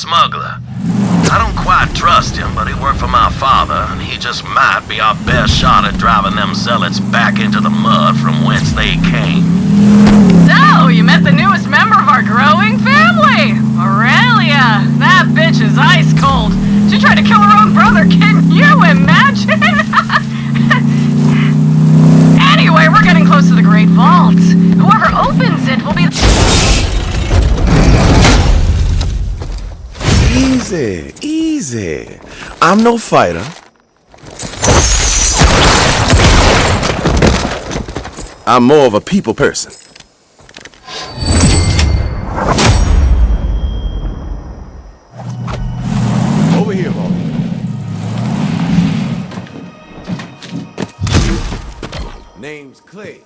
smuggler. I don't quite trust him, but he worked for my father, and he just might be our best shot at driving them zealots back into the mud from whence they came. So, you met the newest member of our growing family! Aurelia! That bitch is ice cold! She tried to kill her own brother, can you imagine? Anyway, we're getting close to the Great Vault. Whoever opens it will be... Easy, easy. I'm no fighter. I'm more of a people person. Over here, Paul. Name's Clay.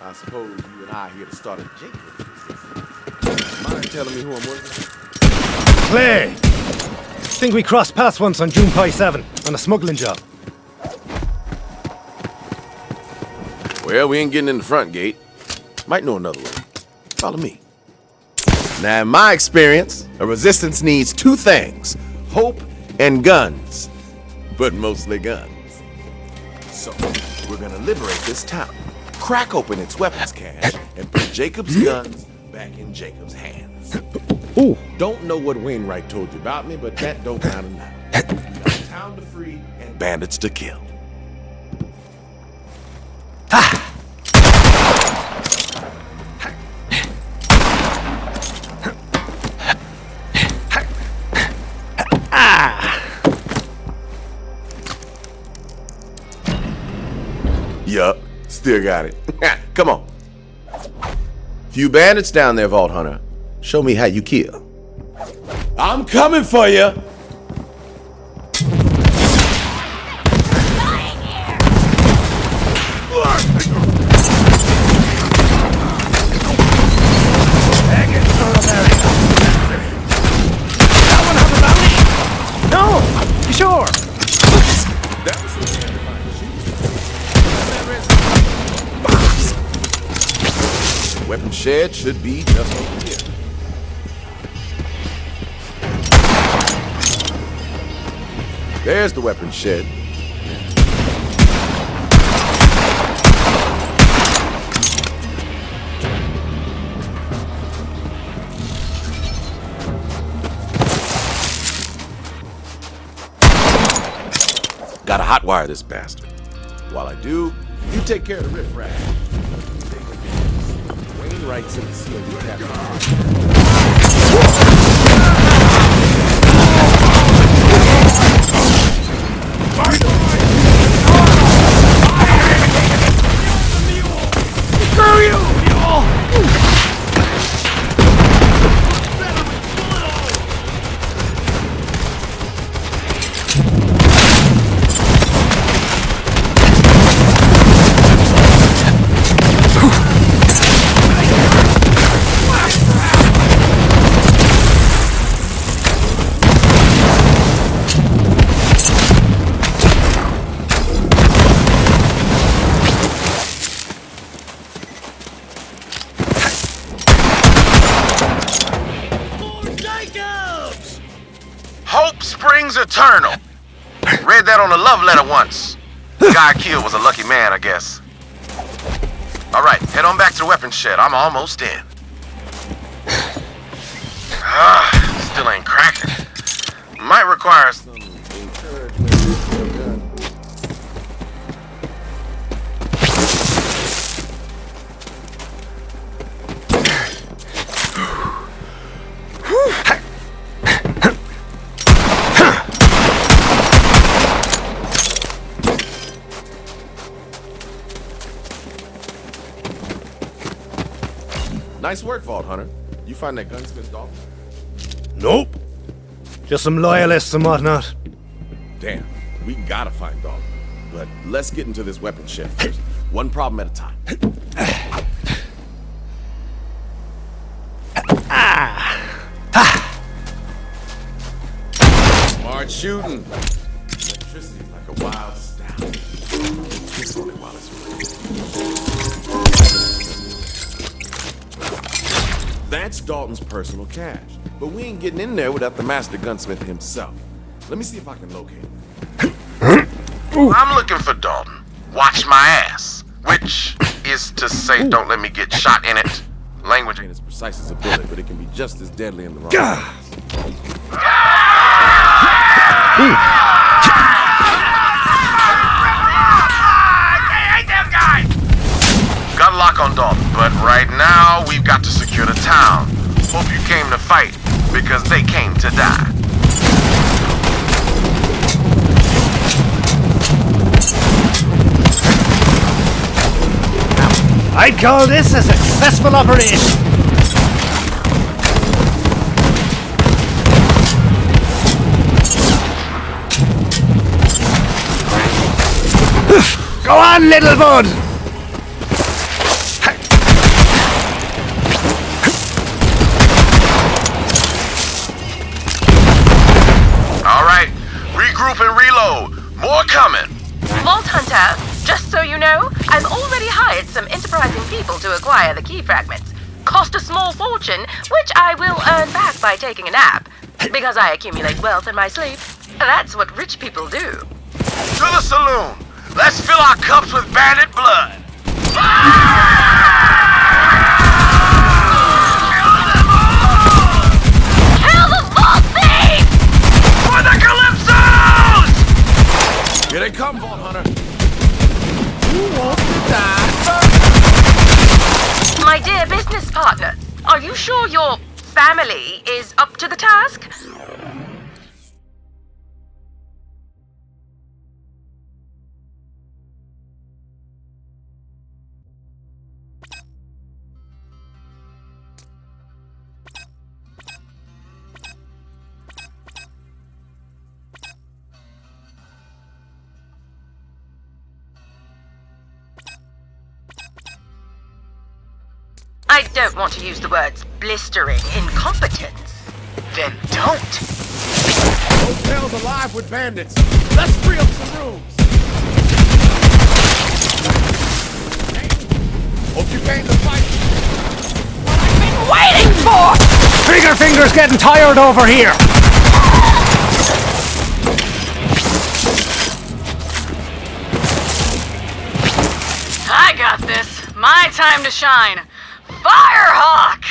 I suppose you and I are here to start a Jacob. Mind telling me who I'm working with? Clay! Think we crossed paths once on June Pi 7 on a smuggling job. Well, we ain't getting in the front gate. Might know another way. Follow me. Now, in my experience, a resistance needs two things: hope and guns. But mostly guns. So, we're gonna liberate this town, crack open its weapons cache, and put Jacob's guns back in Jacob's hands. Ooh. Don't know what Wainwright told you about me, but that don't matter now. We got a town to free and bandits to kill. Yup, still got it. Come on. Few bandits down there, Vault Hunter. Show me how you kill. I'm coming for you! No! You sure? Weapon shed should be just over here. There's the weapon shed. Gotta hotwire this bastard. While I do, you take care of the riffraff. Wainwright's in the COD captain. Hope springs eternal. Read that on a love letter once. The guy I killed was a lucky man, I guess. All right, head on back to the weapons shed. I'm almost in. Still ain't cracking. Might require some encouragement. Nice work, Vault Hunter. You find that gunsmith dog? Nope. Just some loyalists and whatnot. Damn, we gotta find Dalton. But let's get into this weapon shed first. One problem at a time. Smart shooting. Electricity's like a wild stallion. Kiss on it while it's moving. That's Dalton's personal cache. but we ain't getting in there without the master gunsmith himself. Let me see if I can locate him. I'm looking for Dalton. Watch my ass. Which is to say, don't let me get shot in it. Language Ain't as precise as a bullet, but it can be just as deadly in the wrong hands. Got a lock on Dalton, but right now we've got to secure the town. Hope you came to fight, because they came to die. I'd call this a successful operation. Go on, little bud! Alright, regroup and reload. More coming. Vault Hunter, just so you know, I've already hired some enterprising people to acquire the key fragments. Cost a small fortune, which I will earn back by taking a nap. Because I accumulate wealth in my sleep. That's what rich people do. To the saloon. Let's fill our cups with bandit blood. Kill the vault thief! For the Calypsos! Here they come, Vault Hunter. My dear business partner, are you sure your family is up to the task? I don't want to use the words blistering incompetence. Then don't. Hotel's alive with bandits. Let's free up some rooms. Hope you came to fight. What I've been waiting for! Trigger finger's getting tired over here. I got this. My time to shine. Firehawk!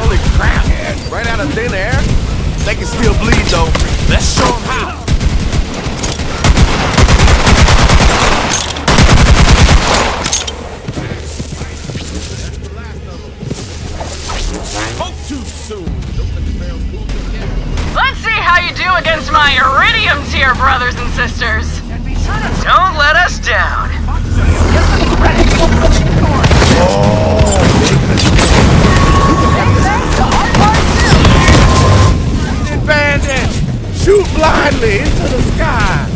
Holy crap! Right out of thin air? They can still bleed though. Let's show them how. Spoke too soon. Don't let the barrels move together. Let's see how you do against my Iridium tier brothers and sisters. Don't let us down. Bandits! Shoot blindly into the sky!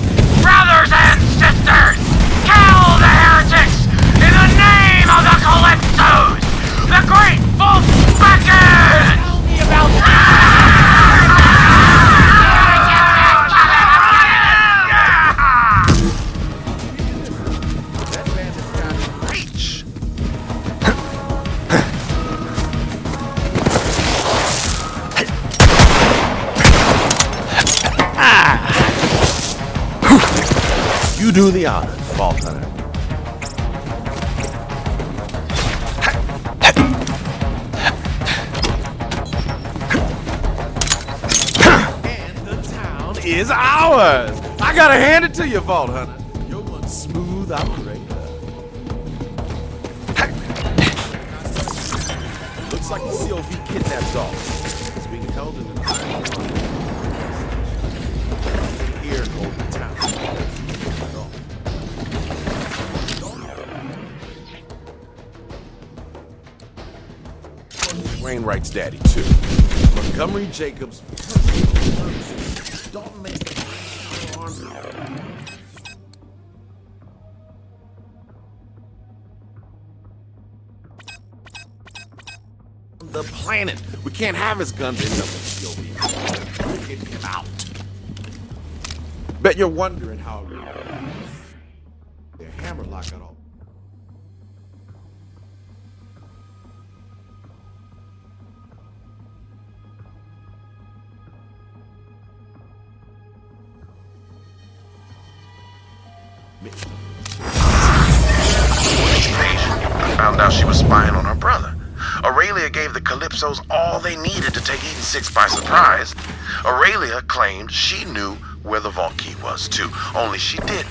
Brothers and sisters, kill the heretics in the name of the Calypsos! The great Vault beckons! Tell me about That bandit's got reach! You do the honors, Vault Hunter. And the town is ours! I gotta hand it to you, Vault Hunter. You're one smooth operator. Looks like the COV kidnapped Dalton. It's being held in an iron cage. Here and hold the town. Wainwright's daddy, too. Montgomery Jacobs' personal services. Dalton makes the army. The planet. We can't have his guns in the COV. Get him out. Bet you're wondering how their hammerlock got all I found out she was spying on her brother. Aurelia gave the Calypsos all they needed to take Eden 6 by surprise. Aurelia claimed she knew where the vault key was, too, only she didn't.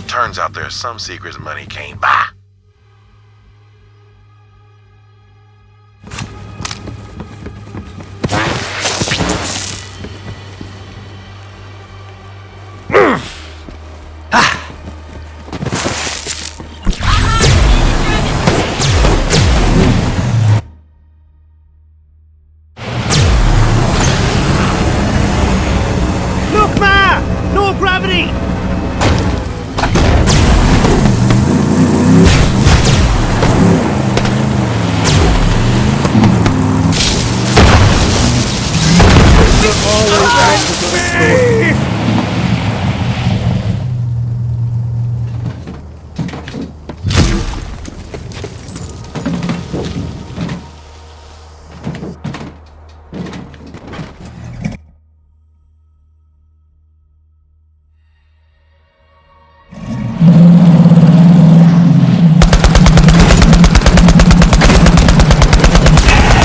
Turns out there's some secrets money can't buy. Look, Ma! No gravity!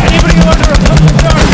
Anybody under a public charge?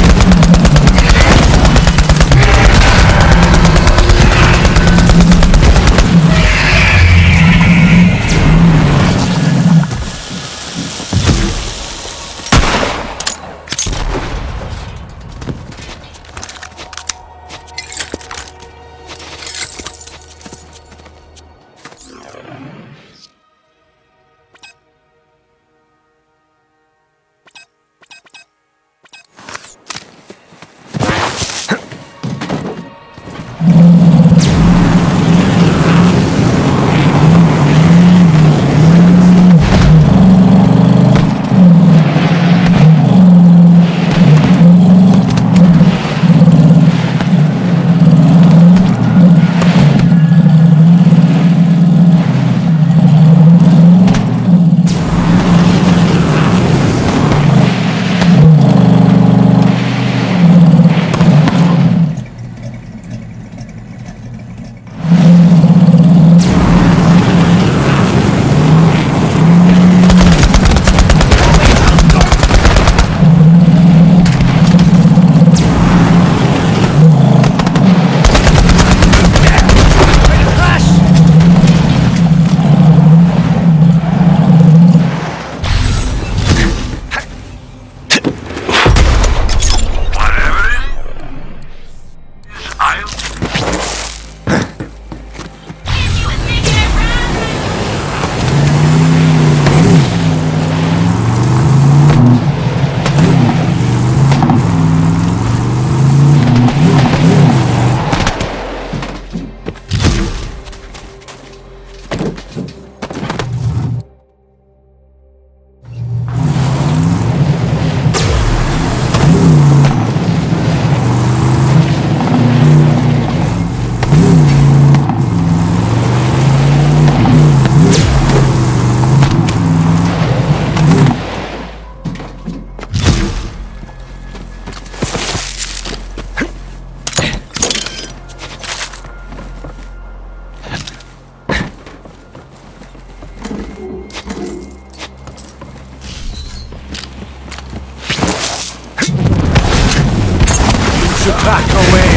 Back away!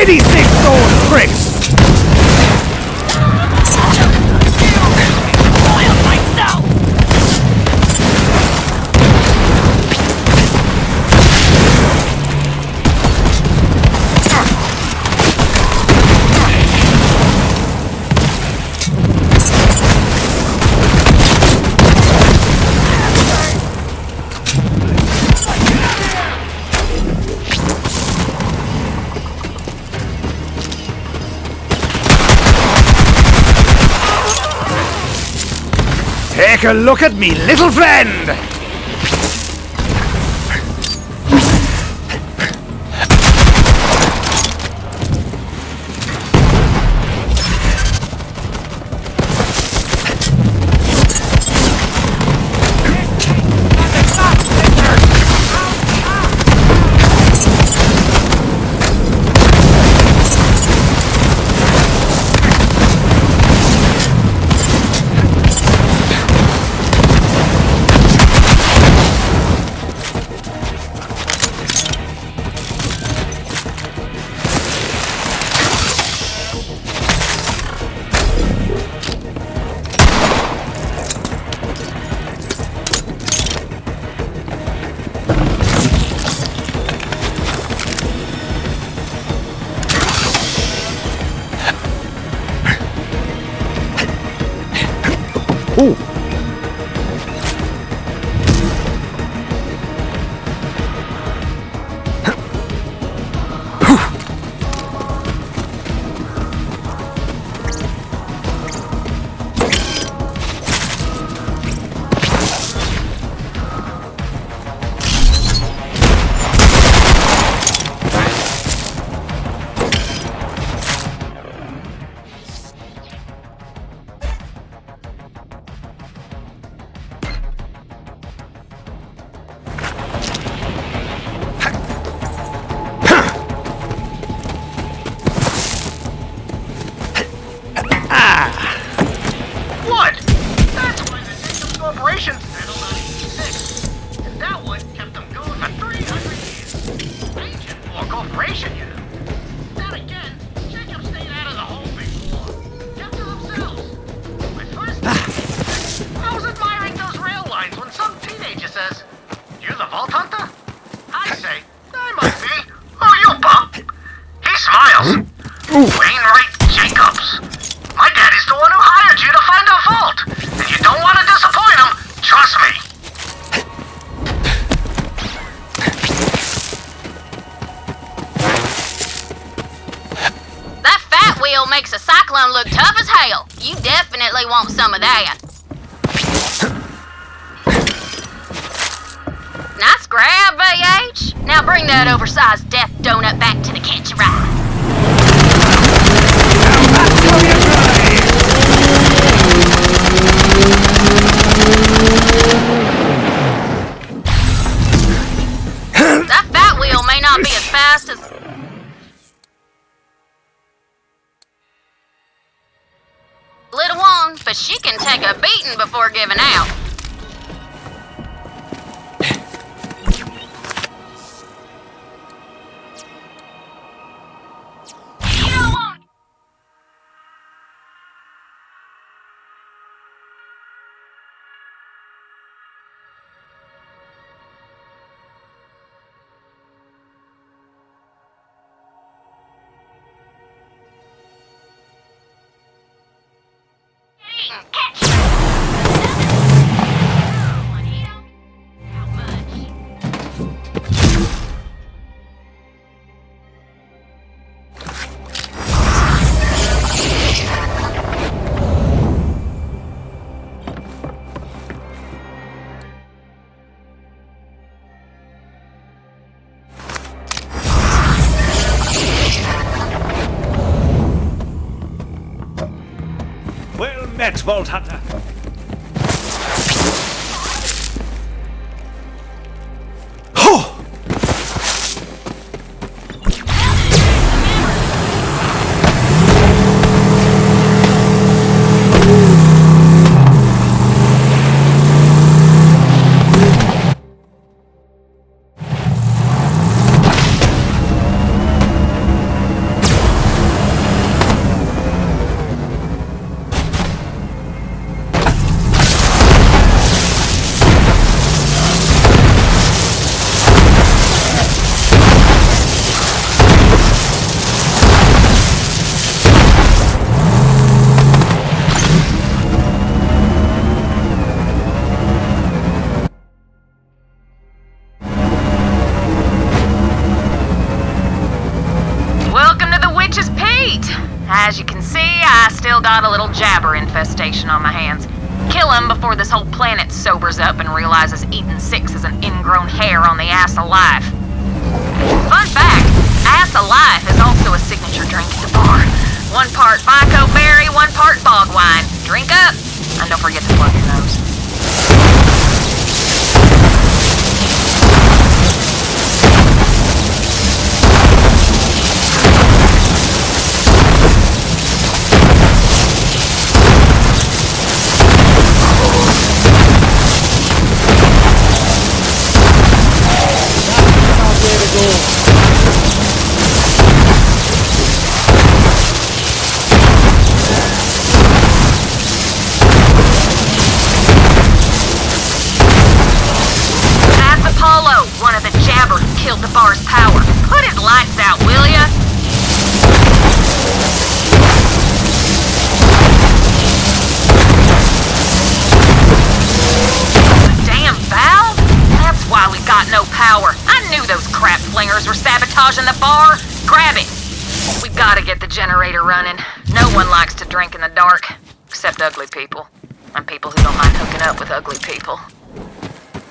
86 gold bricks! Take a look at me, little friend! Ooh. What? That's why the Jacob Corporation settled on 86. And that one kept them going for 300 years. Ancient for a corporation, you know. Then again, Jacob stayed out of the whole big war. Kept to themselves. My first I was admiring those rail lines when some teenager says, "You're the Vault Hunter?" I say, "I might be." "Oh, you bump." He smiles. Wainwright Jacobs. My daddy's the one who hired you to find a vault. And you don't want to disappoint him. Trust me. That fat wheel makes a cyclone look tough as hell. You definitely want some of that. Nice grab, VH. Now bring that oversized death donut back to the catch a ride. That fat wheel may not be as fast as... Little one, but she can take a beating before giving out. Well met, Vault Hunter. As you can see, I still got a little jabber infestation on my hands. Kill him before this whole planet sobers up and realizes eating six is an ingrown hair on the ass of life. Fun fact, ass of life is also a signature drink at the bar. 1 part Vico berry, 1 part bog wine. Drink up, and don't forget to plug your nose. One of the jabbers killed the bar's power. Put his lights out, will ya? sabotaging the bar, grab it. We've got to get the generator running. No one likes to drink in the dark, except ugly people. And people who don't mind hooking up with ugly people.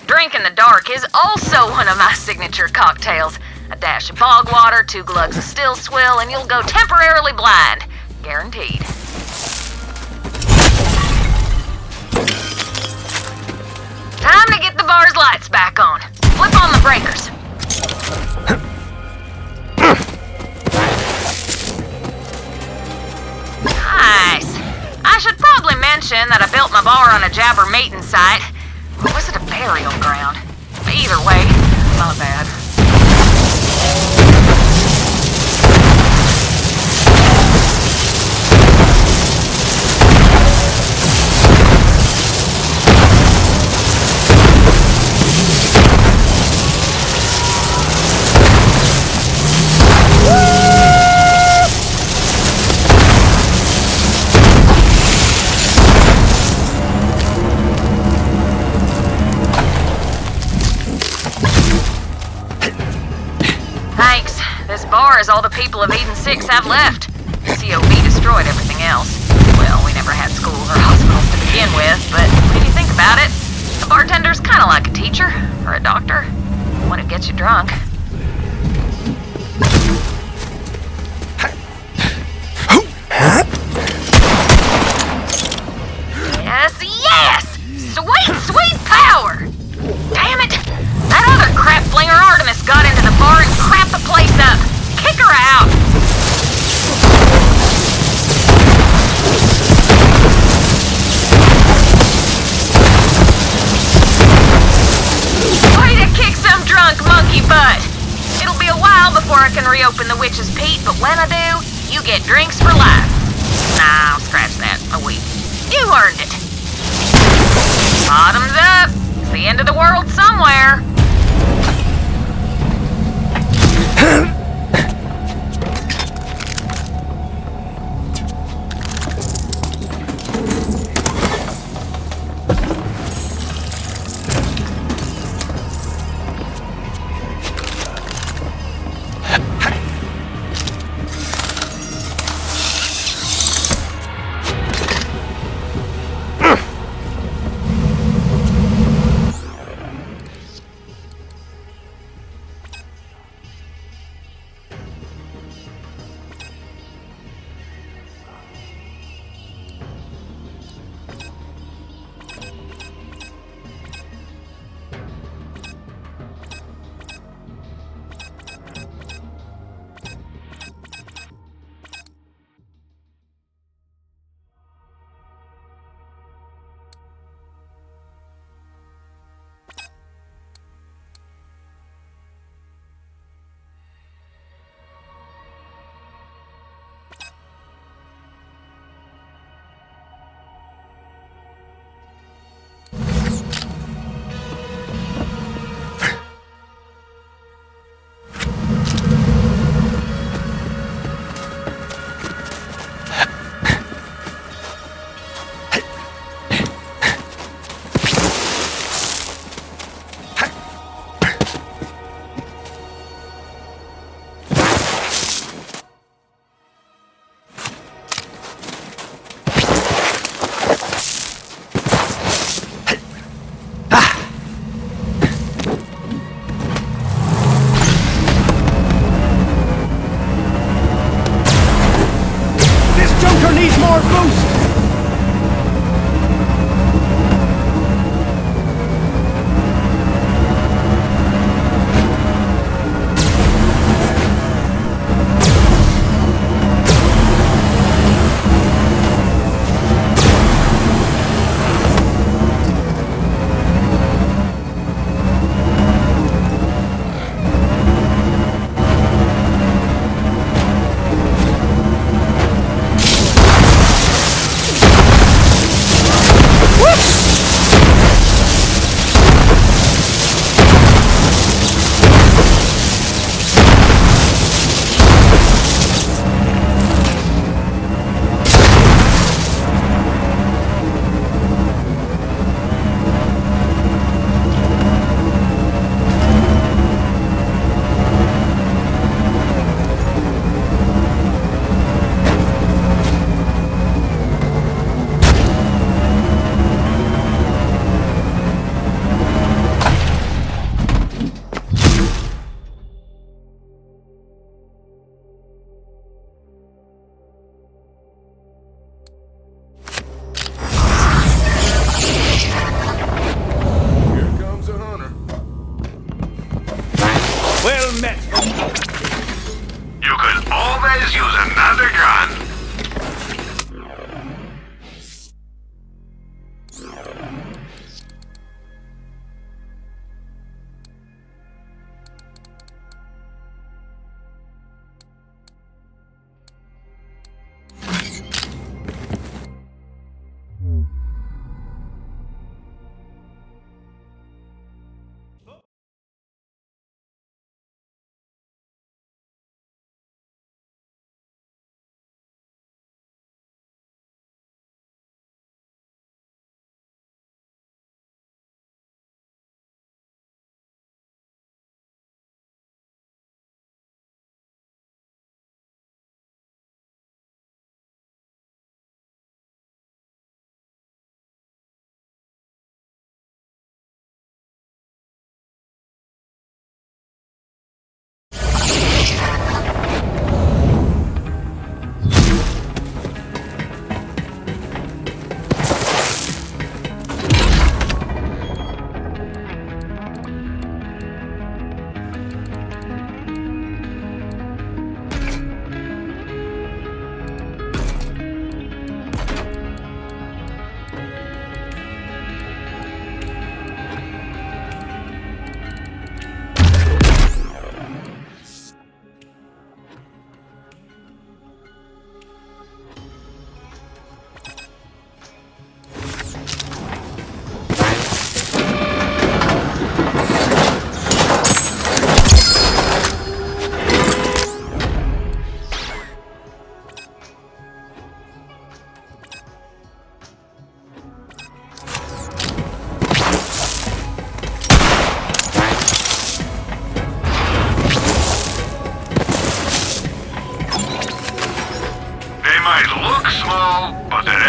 Drink in the dark is also one of my signature cocktails. A dash of bog water, 2 glugs of still swill, and you'll go temporarily blind. Guaranteed. Time to get the bar's lights back on. Flip on the breakers. Nice. I should probably mention that I built my bar on a jabber mating site. Or was it a burial ground? Either way, my bad. Thanks. This bar is all the people of Eden 6 have left. COV destroyed everything else. Well, we never had schools or hospitals to begin with, but when you think about it, a bartender's kind of like a teacher or a doctor when it gets you drunk. Yes, yes! Sweet, sweet power! Damn it! That other crap flinger Artemis got into the bar and crapped the place up. Kick her out! Way to kick some drunk monkey butt! It'll be a while before I can reopen the Witch's Peak, but when I do, you get drinks for life. Nah, I'll scratch that. A week. You earned it. Bottoms up. It's the end of the world somewhere.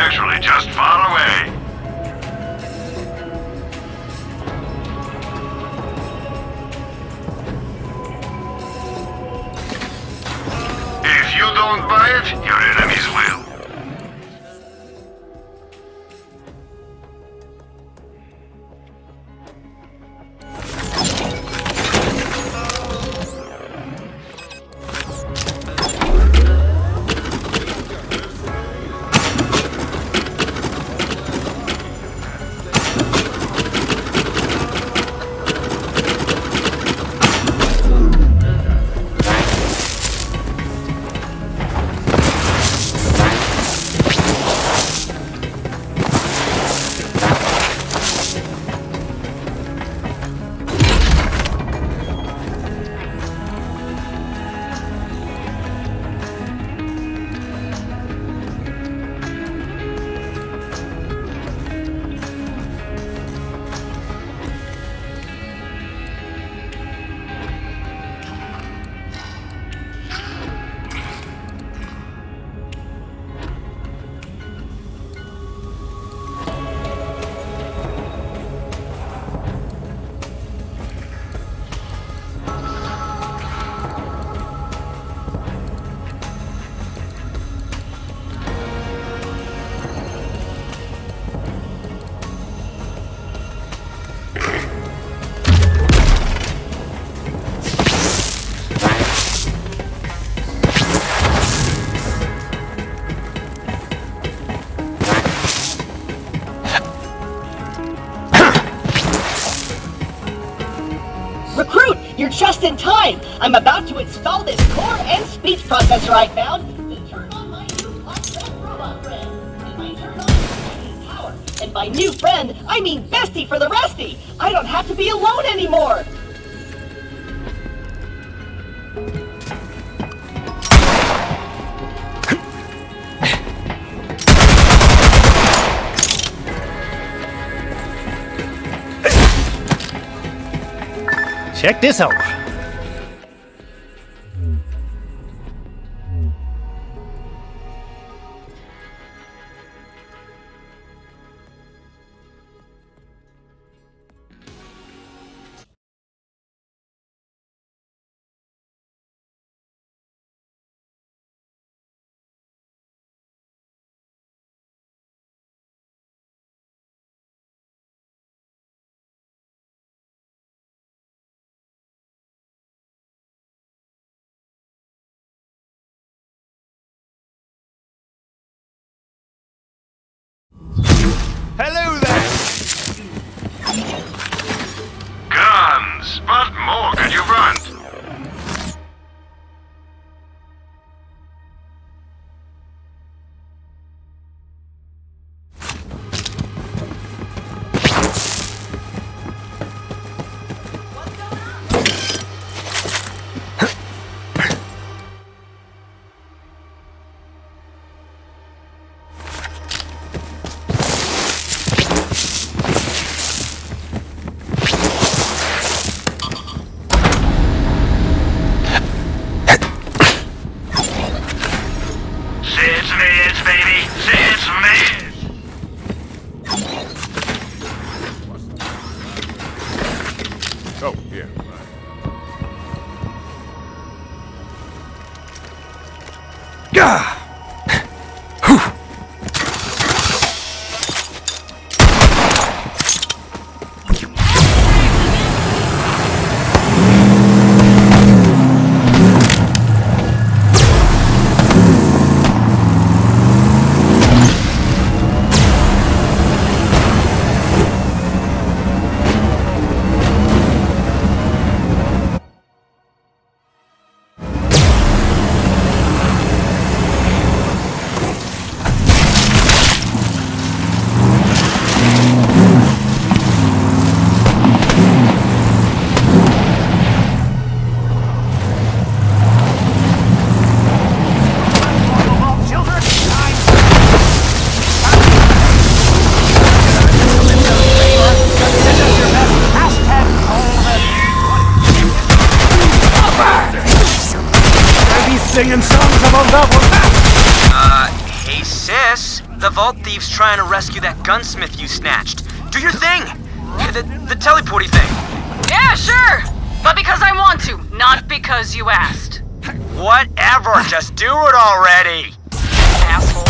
naturally. Just file away. If you don't buy it, your enemies will. You're just in time! I'm about to install this core and speech processor I found to turn on my new hot robot friend. And by turn on, I mean power. And by new friend, I mean bestie for the restie! I don't have to be alone anymore! Check this out. Hello there! Guns! What more could you want? Oh, yeah. Gah! Singing songs about that one. Hey sis, The Vault Thief's trying to rescue that gunsmith you snatched. Do your thing! The teleporty thing. Yeah, sure! But because I want to, not because you asked. Whatever, just do it already! Asshole.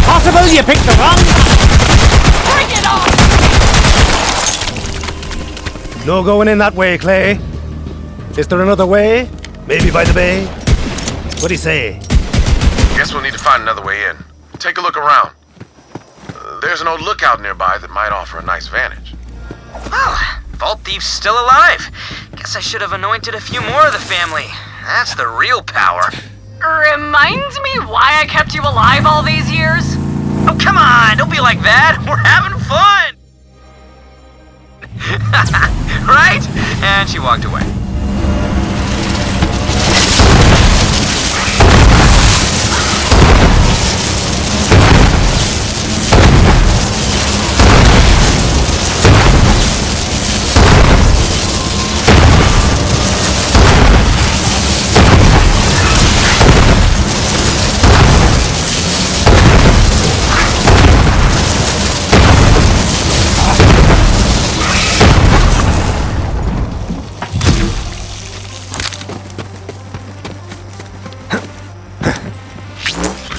Possible you picked the wrong one. Bring it on! No going in that way, Clay. Is there another way? Maybe by the bay? What'd he say? Guess we'll need to find another way in. Take a look around. There's an old lookout nearby that might offer a nice vantage. Oh, Vault Thief's still alive. Guess I should have anointed a few more of the family. That's the real power. Reminds me why I kept you alive all these years? Oh, come on, don't be like that. We're having fun. Right? And she walked away.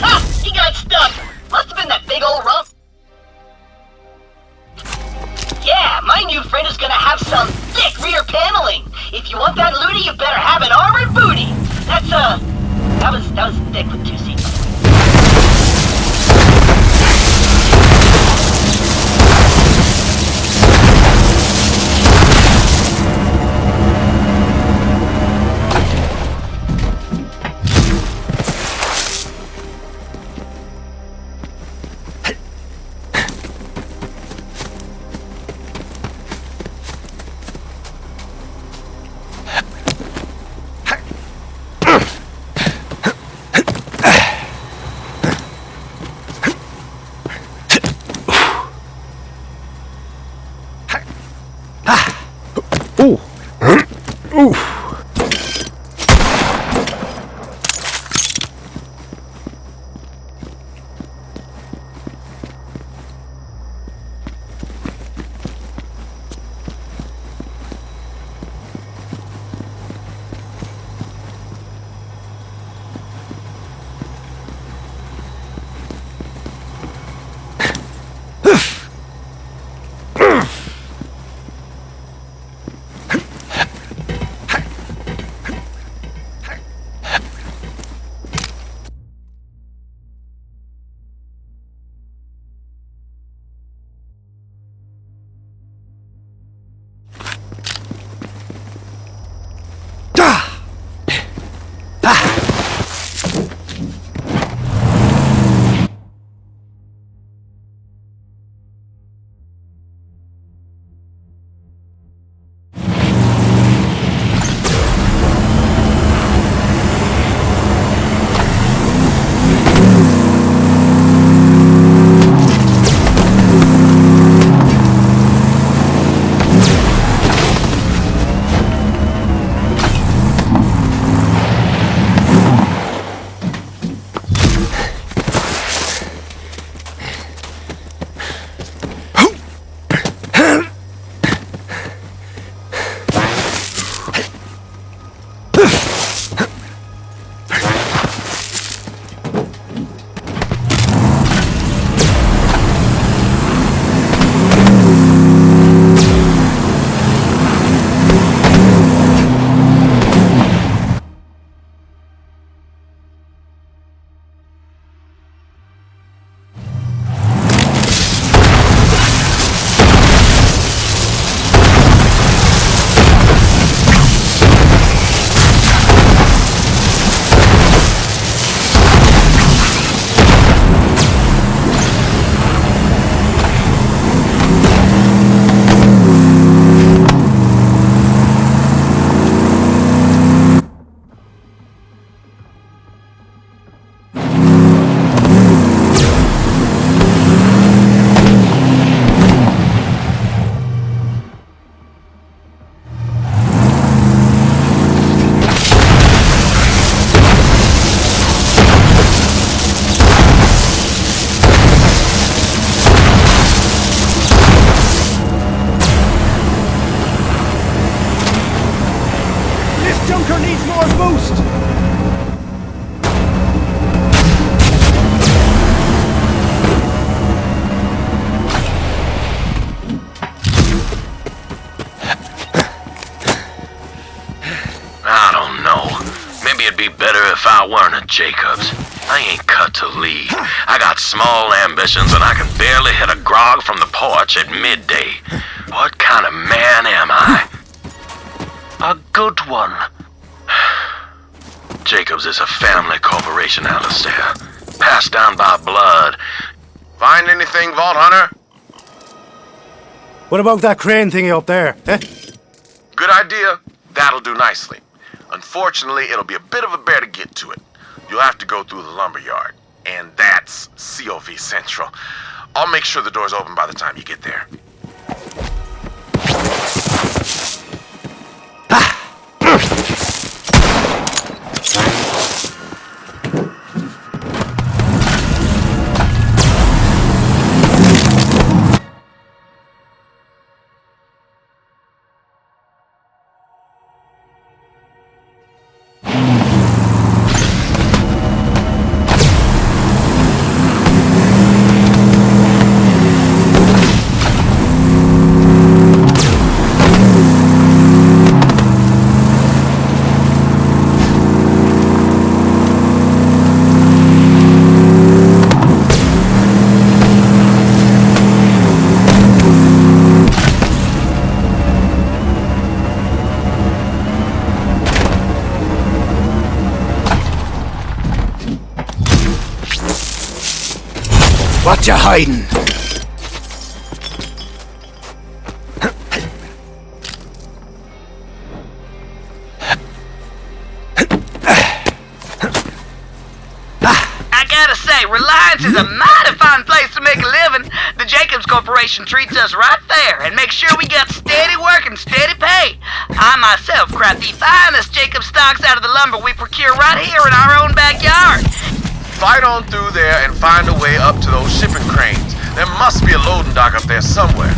Ha! He got stuck! Must have been that big old rump. Yeah, my new friend is gonna have some thick rear paneling. If you want that looty, you better have an armored booty. That's, that was thick with 2 seats. Ooh. Ooh. Jacobs. I ain't cut to lead. I got small ambitions and I can barely hit a grog from the porch at midday. What kind of man am I? A good one. Jacobs is a family corporation, Alistair. Passed down by blood. Find anything, Vault Hunter? What about that crane thingy up there, eh? Good idea. That'll do nicely. Unfortunately, it'll be a bit of a bear to get to it. You'll have to go through the lumberyard. And that's COV Central. I'll make sure the door's open by the time you get there. What you hiding? I gotta say, Reliance is a mighty fine place to make a living. The Jacobs Corporation treats us right there and makes sure we got steady work and steady pay. I myself craft the finest Jacobs stocks out of the lumber we procure right here in our own backyard. Fight on through there and find a way up to those shipping cranes. There must be a loading dock up there somewhere.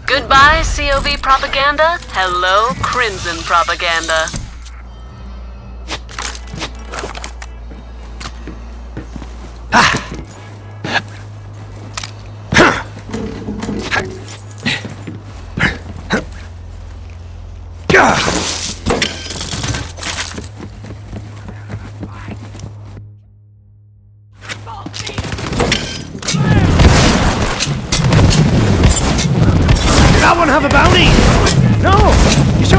Goodbye, COV propaganda. Hello, Crimson propaganda. have a bounty? No! You sure?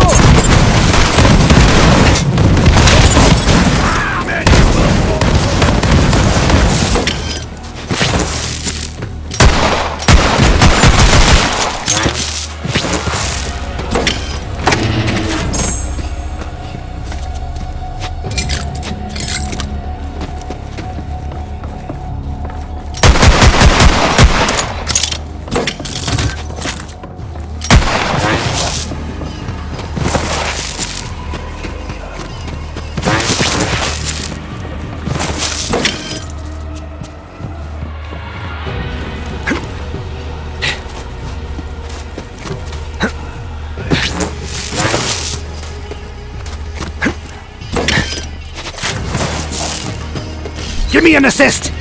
Give me an assist!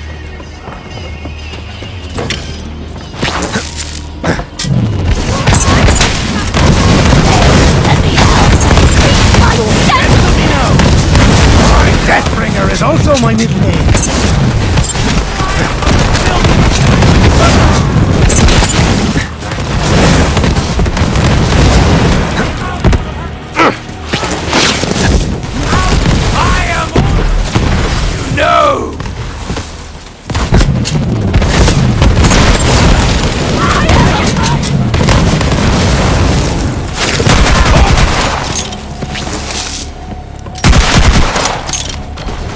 Deathbringer is also my middle name. I am all you know!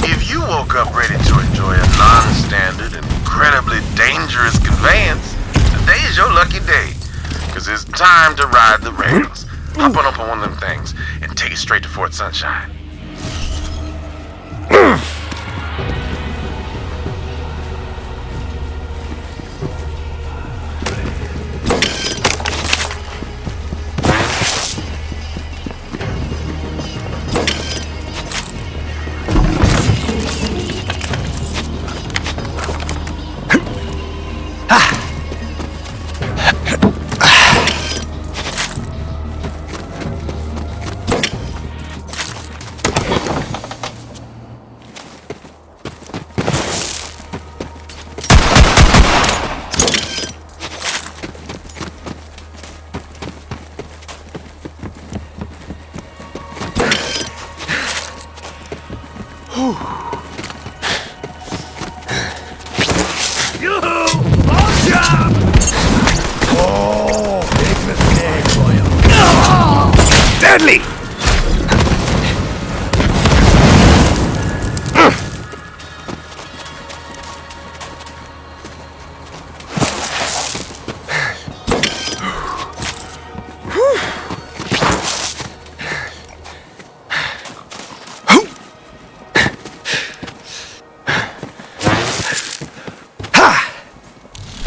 If you woke up ready to enjoy a non-standard and incredibly dangerous conveyance, today's your lucky day. Cause it's time to ride the rails. Hop on up on one of them things and take it straight to Fort Sunshine. Deadly!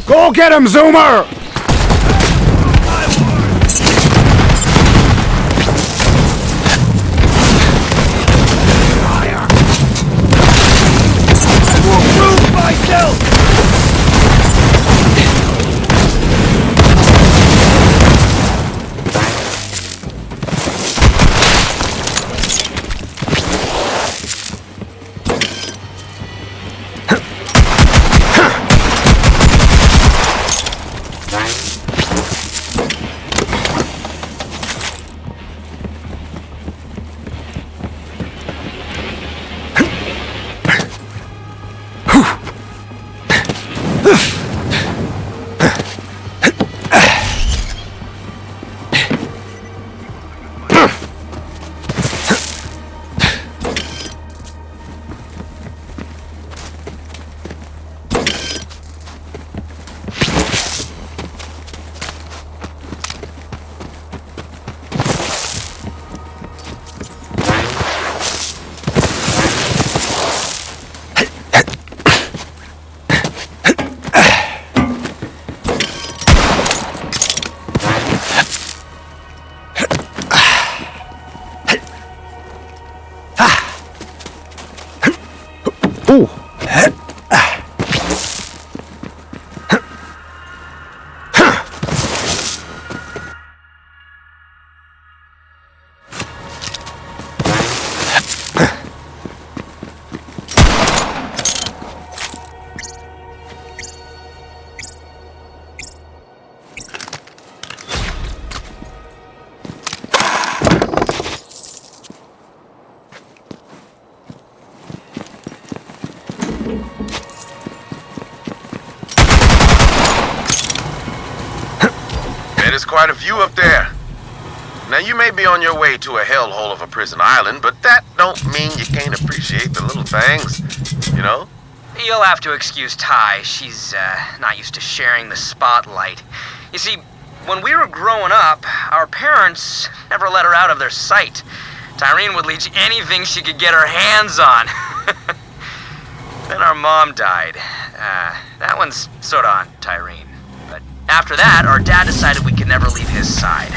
Go get him, Zoomer! there's quite a view up there. Now, you may be on your way to a hellhole of a prison island, but that don't mean you can't appreciate the little things, you know? You'll have to excuse Ty. She's not used to sharing the spotlight. You see, when we were growing up, our parents never let her out of their sight. Tyreen would leech anything she could get her hands on. Then our mom died. That one's sorta on Tyreen. But after that, our dad decided we could never leave his side.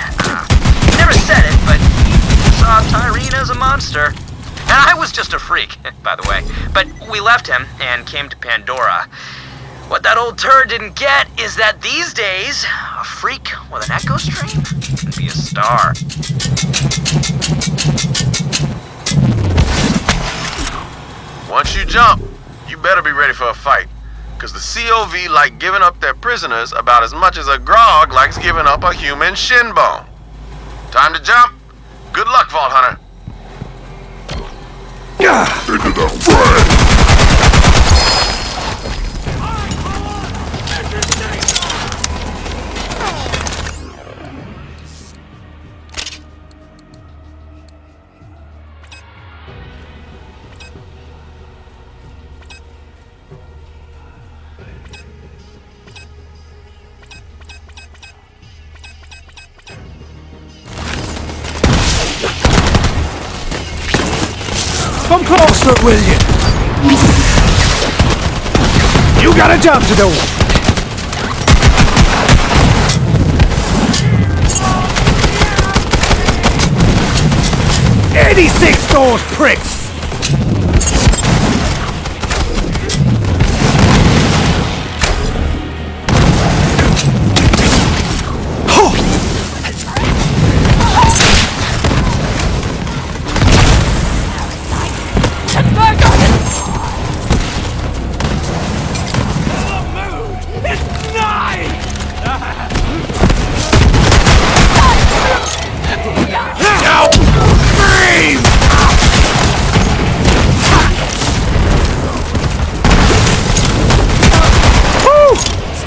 He never said it, but he saw Tyreen as a monster. And I was just a freak, by the way. But we left him and came to Pandora. What that old turd didn't get is that these days, a freak with an echo stream can be a star. Once you jump, you better be ready for a fight. Because the COV like giving up their prisoners about as much as a grog likes giving up a human shin bone. Time to jump. Good luck, Vault Hunter. Into the fray! Come closer, will you? You got a job to do. 86 those pricks!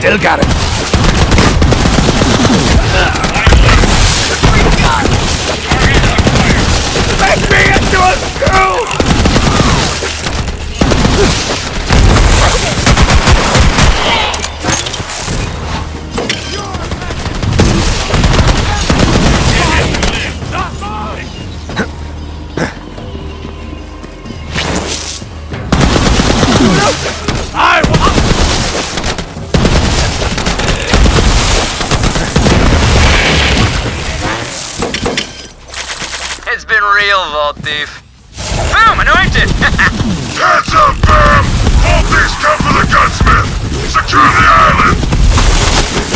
Still got it. Make me into a screw! It's been real, Vault Thief. Boom! Anointed! Hands up, fam! All things come for the gunsmith! Secure the island!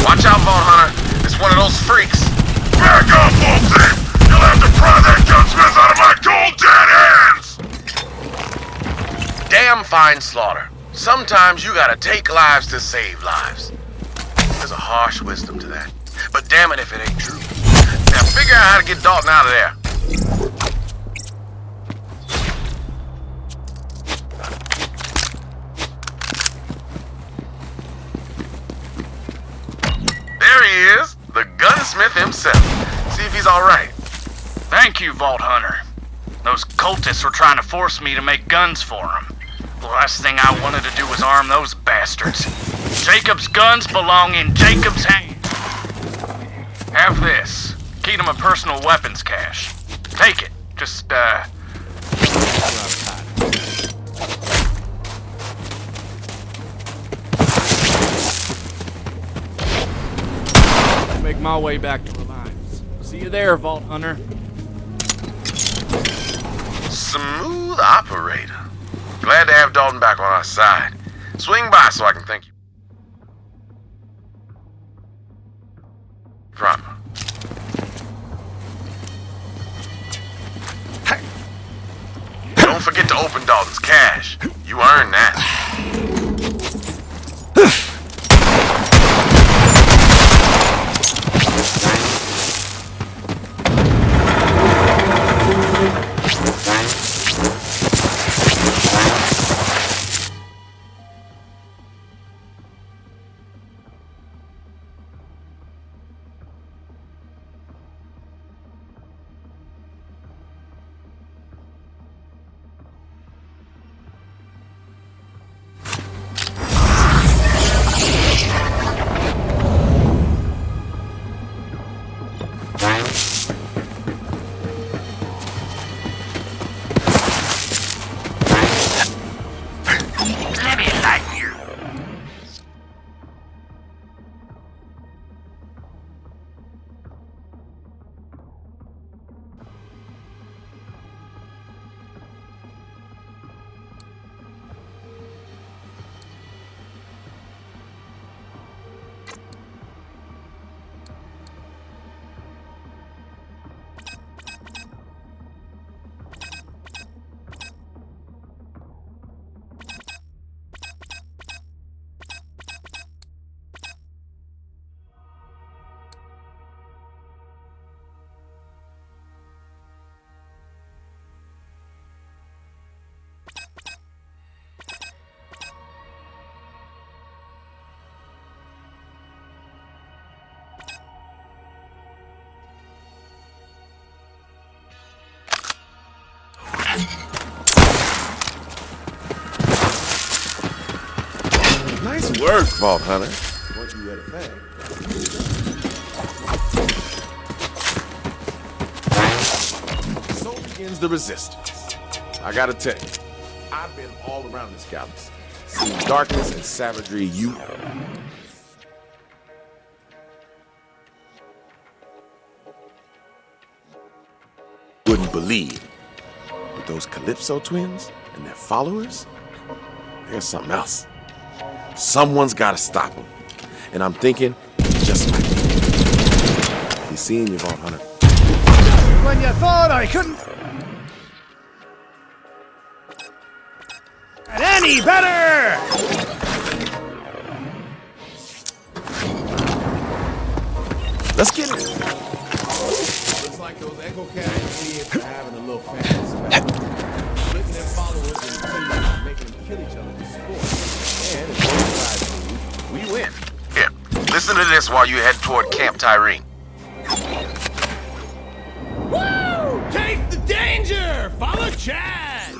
Watch out, Vault Hunter. It's one of those freaks. Back off, Vault Thief! You'll have to pry that gunsmith out of my cold dead hands! Damn fine slaughter. Sometimes you gotta take lives to save lives. There's a harsh wisdom to that. But damn it if it ain't true. Now figure out how to get Dalton out of there. There he is, the gunsmith himself. See if he's alright. Thank you, Vault Hunter. Those cultists were trying to force me to make guns for them. The last thing I wanted to do was arm those bastards. Jacob's guns belong in Jacob's hands. Have this. Keep them a personal weapons cache. Take it. Just, Make my way back to Reliance. See you there, Vault Hunter. Smooth operator. Glad to have Dalton back on our side. Swing by so I can thank you. Proper. Don't forget to open Dalton's cache. You earned that. Good work, Vault Hunter. Once you read a thing. So begins the resistance. I gotta tell you, I've been all around this galaxy, seeing darkness and savagery you wouldn't believe. But those Calypso twins and their followers, there's something else. Someone's gotta stop them. And I'm thinking, it's just might be. He's seeing you, Vault Hunter. When you thought I couldn't... And any better! Let's get it. Looks like those Echo Cats are having a little family special. Splitting their followers and making them kill each other for sport. And if both sides lose, we win. Here, listen to this while you head toward Camp Tyrene. Woo! Taste the danger! Follow Chad!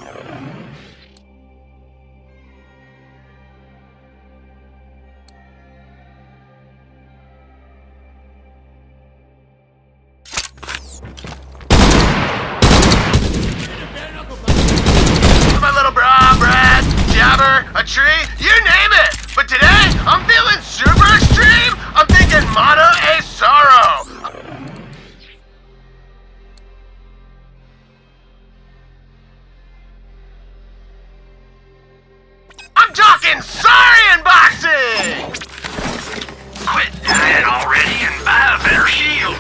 My little bra, Brad, jabber, a tree, you name it. But today, I'm feeling super extreme. I'm thinking motto a sorrow. I'm talking Saurian boxing! Quit dying already and buy a better shield.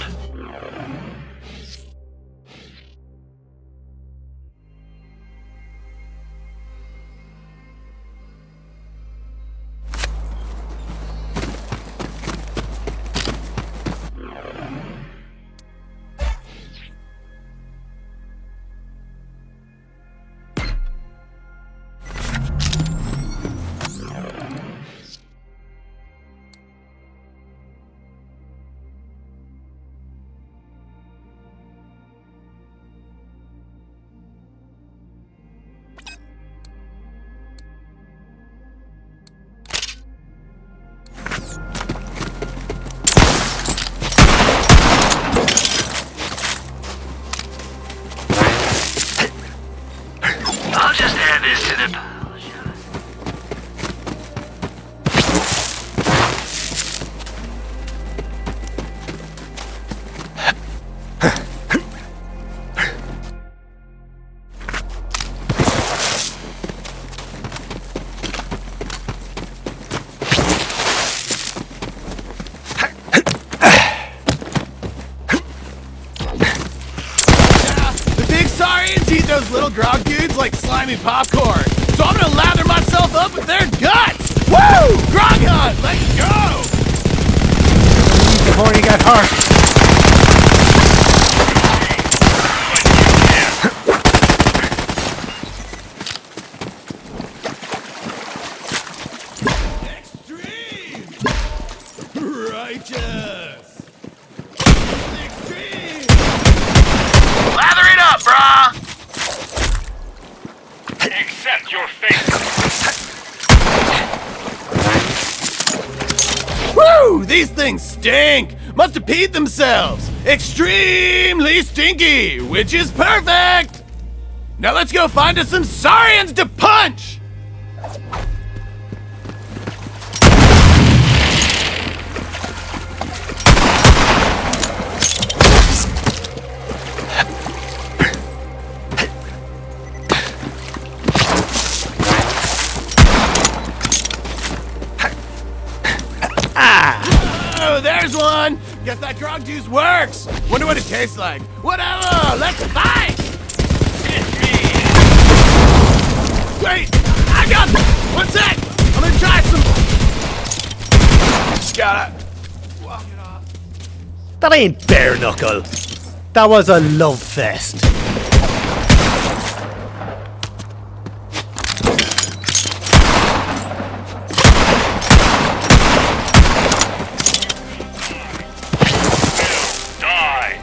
I'll just add this to the pile, shall I? The big Saurians eat those little grog dudes like slimy popcorn. So I'm gonna lather myself up with their guts! Woo! Grog hunt! Let's go! Before you get hurt. Extreme! Righteous! Extreme! Lather it up, brah! Accept your fate. Woo! These things stink! Must have peed themselves! Extremely stinky! Which is perfect! Now let's go find us some Saurians to punch! Oh, there's one! Guess that grog juice works! Wonder what it tastes like. Whatever! Let's fight! Wait! I got this! One sec! I'm gonna try some... Just gotta... walk it off. That ain't bare knuckle. That was a love fest. Die.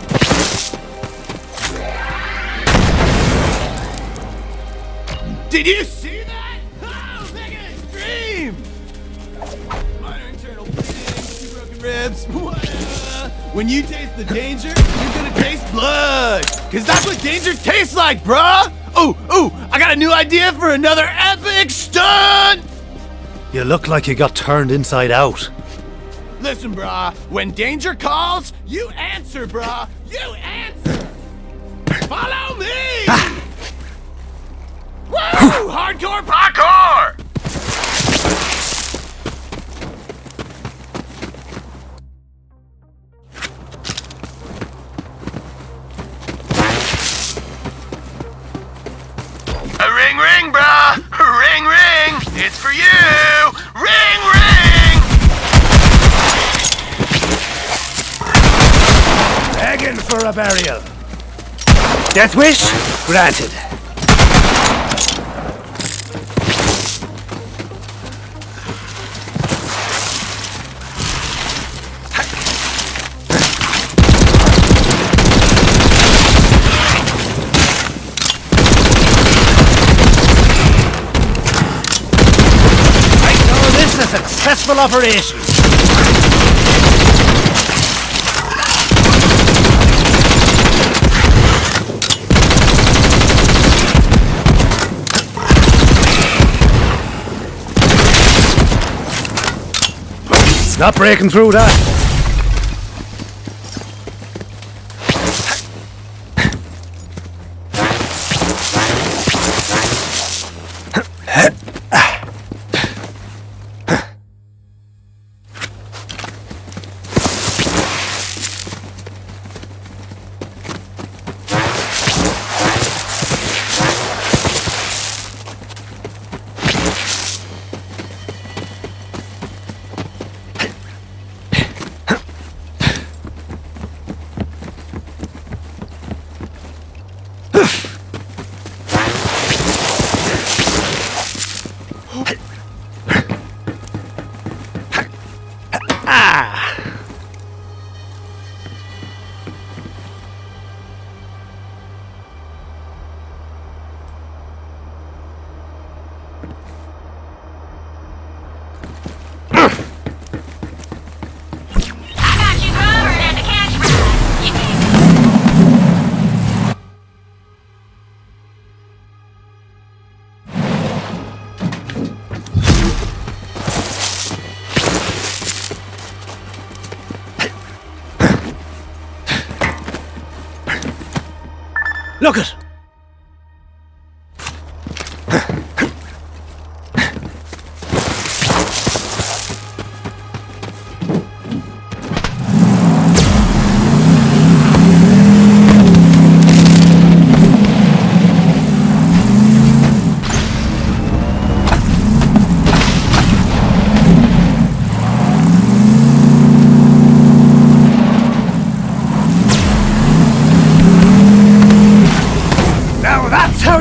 Did you see that? Oh, make it extreme! lips. When you taste the danger, you're gonna taste blood. Cause that's what danger tastes like, bruh. Ooh, I got a new idea for another epic stunt. You look like you got turned inside out. Listen, brah, when danger calls, you answer, brah. You answer. Follow me. Woo! Hardcore parkour! Ring, ring, brah! Ring, ring! It's for you! Ring, ring! Begging for a burial. Death wish? Granted. Successful operation. It's not breaking through that. Look it!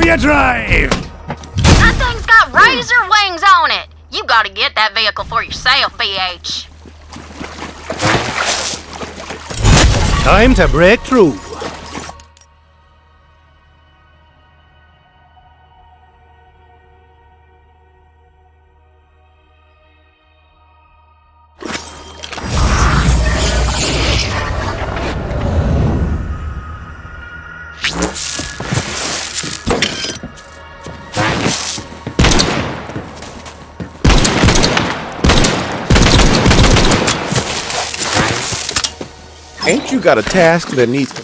You drive! That thing's got razor wings on it! You gotta get that vehicle for yourself, BH. Time to break through. Ain't you got a task that needs...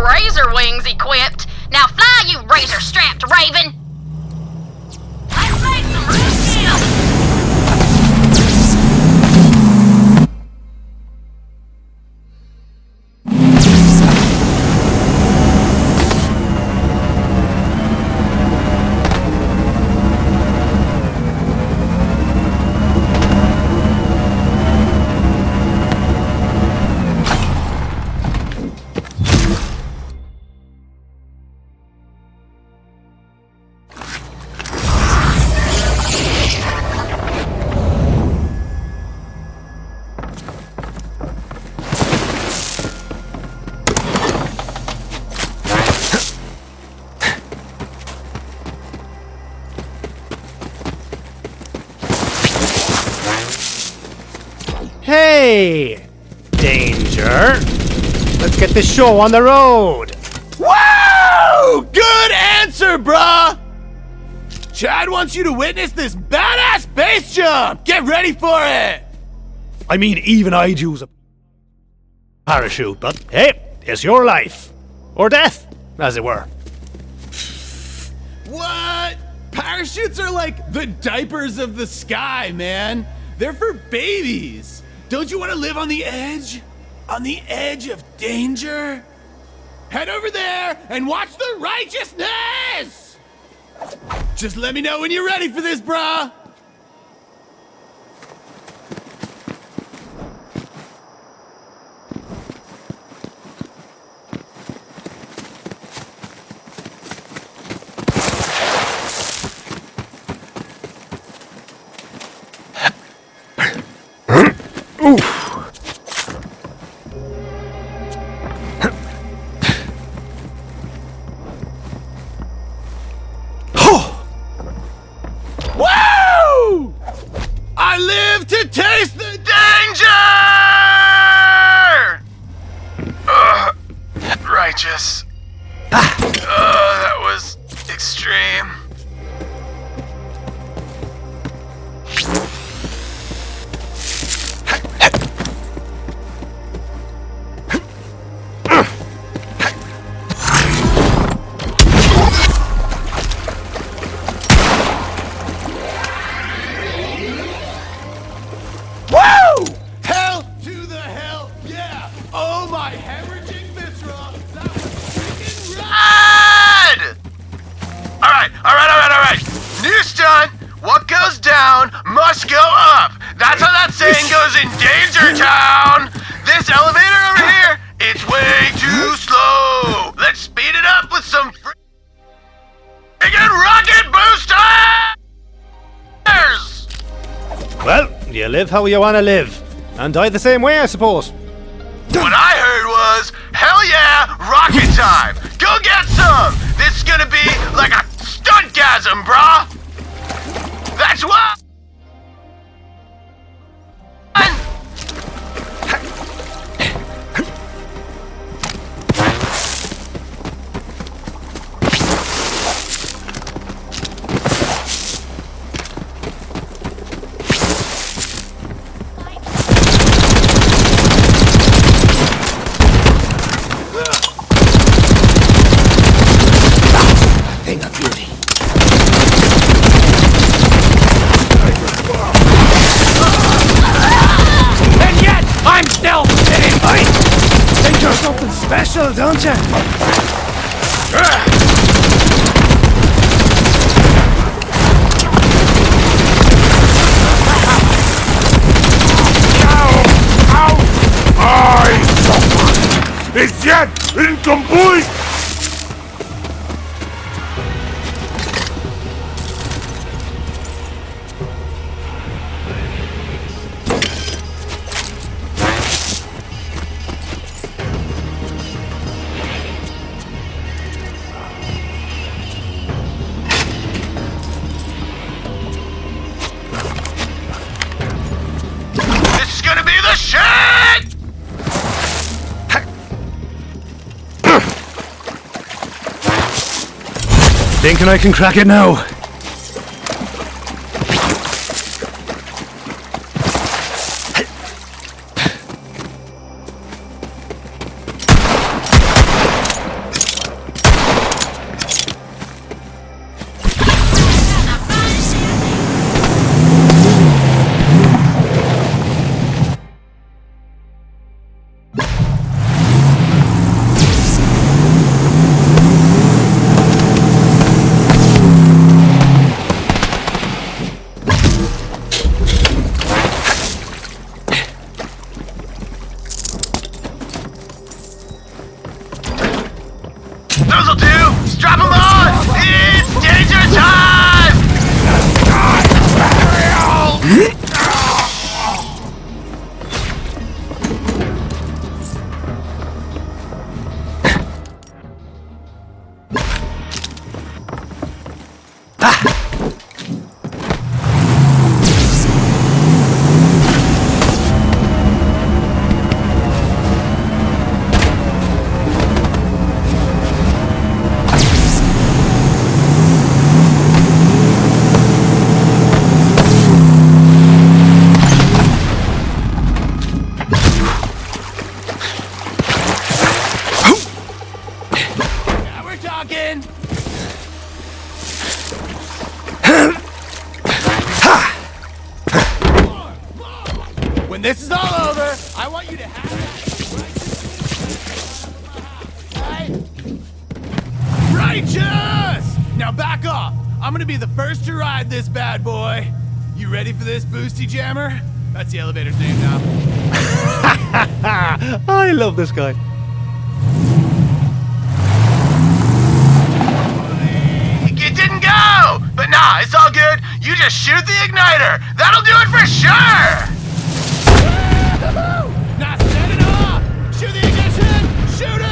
razor wings equipped. Now fly, you razor-strapped raven! Let's make some roadkill! Hey! Danger! Let's get this show on the road! Whoa! Good answer, bruh! Chad wants you to witness this badass base jump! Get ready for it! I mean, even I'd use a parachute, but hey, it's your life. Or death, as it were. What? Parachutes are like the diapers of the sky, man. They're for babies. Don't you want to live on the edge? On the edge of danger? Head over there and watch the righteousness! Just let me know when you're ready for this, brah! Woo! I live to taste the danger! Righteous. That was extreme. Woo! Hell to the hell, yeah! Oh my hemorrhaging viscera! That was freaking rad! Alright. New stunt. What goes down must go up. That's how that saying goes in Danger Town. This elevator over here, it's way too slow. Let's speed it up with some friggin' rocket boosters! Well, you live how you want to live. And die the same way, I suppose. What I heard was, hell yeah, rocket time! Go get some! This is gonna be like a stuntgasm, brah! That's what... Thing of beauty. And yet, I'm still sitting tight! Think you're something special, don't you? I suffer is yet incomplete! This is gonna be the shit! Thinking I can crack it now. when this is all over, I want you to have that righteous! Now back off. I'm gonna be the first to ride this bad boy. You ready for this, Boosty Jammer? That's the elevator's name now. I love this guy. It didn't go! But nah, it's all good. You just shoot the igniter. That'll do it for sure! Now set it off! Shoot the ignition! Shoot it!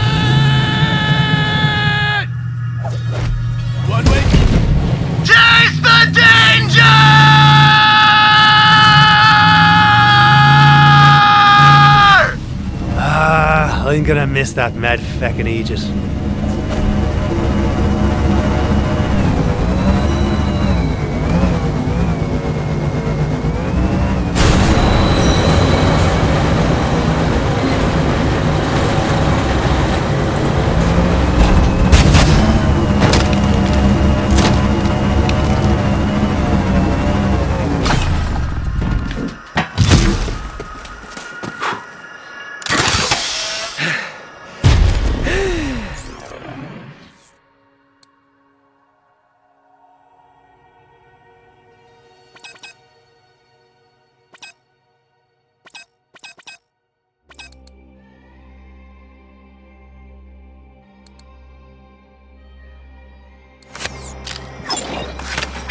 One way. Taste the danger! I'm gonna miss that mad feckin' Aegis.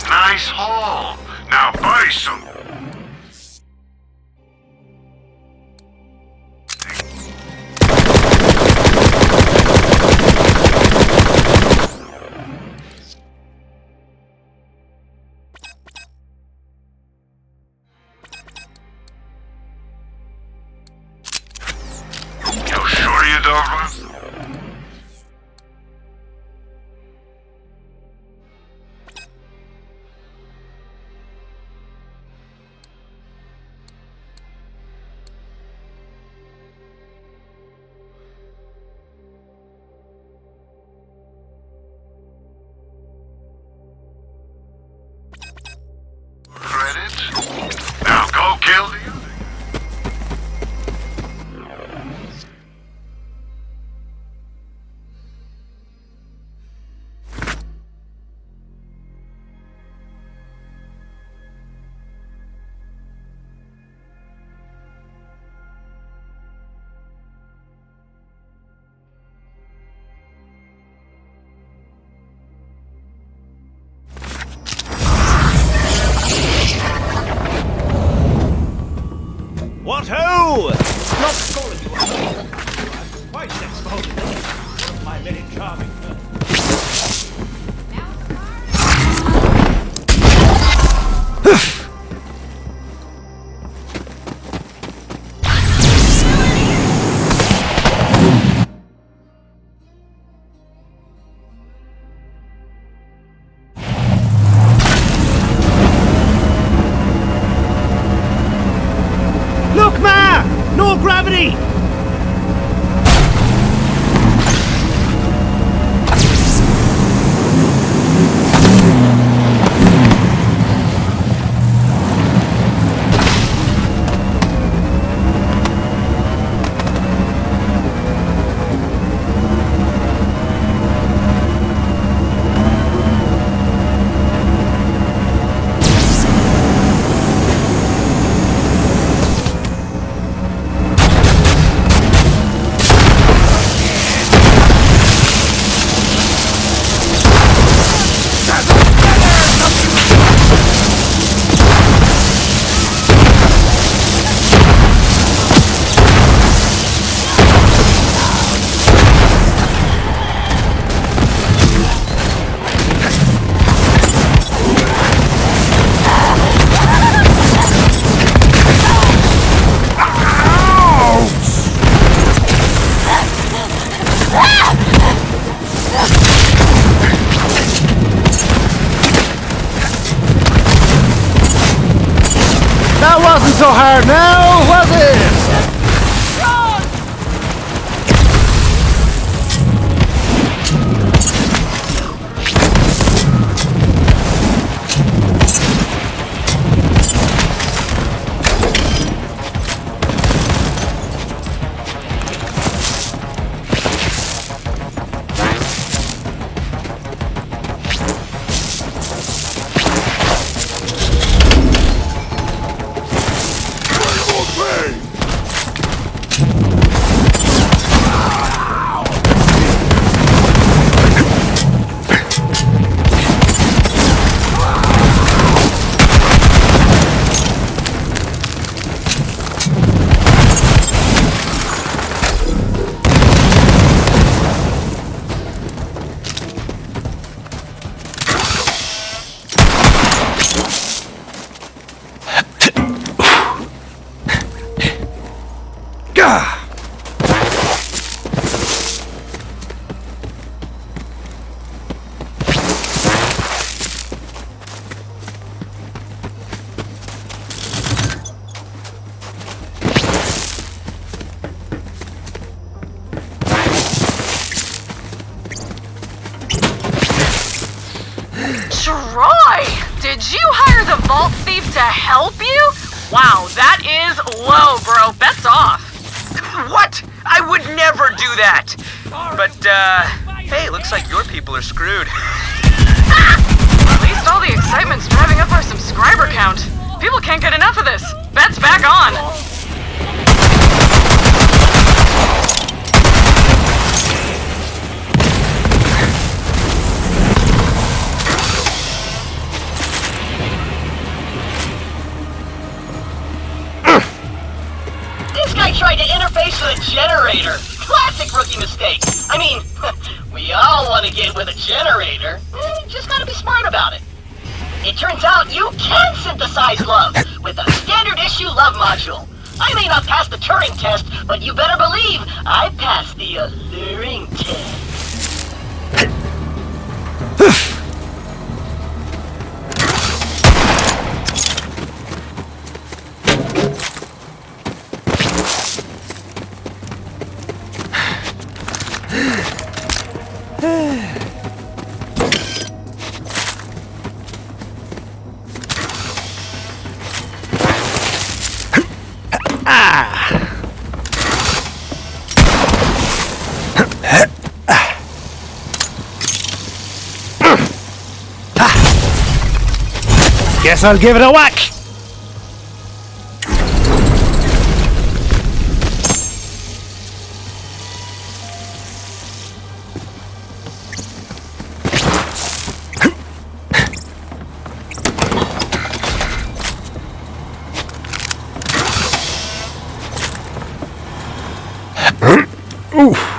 Nice haul. Now buy some. You sure you don't run? Now go kill the other. What ho! Not calling you a hoe. I'm quite exposed. One of my many charming Look, Ma! No gravity! That wasn't so hard now, was it? Troy! Did you hire the vault thief to help you? Wow, that is low, bro. Bet's off. What? I would never do that! But, hey, looks like your people are screwed. At least all the excitement's driving up our subscriber count. People can't get enough of this. Bet's back on. This guy tried to interface with a generator. Classic rookie mistake. I mean, we all want to get with a generator. Just gotta be smart about it. It turns out you can synthesize love with a standard issue love module. I may not pass the Turing test, but you better believe I passed the alluring test. Guess I'll give it a whack. Oof.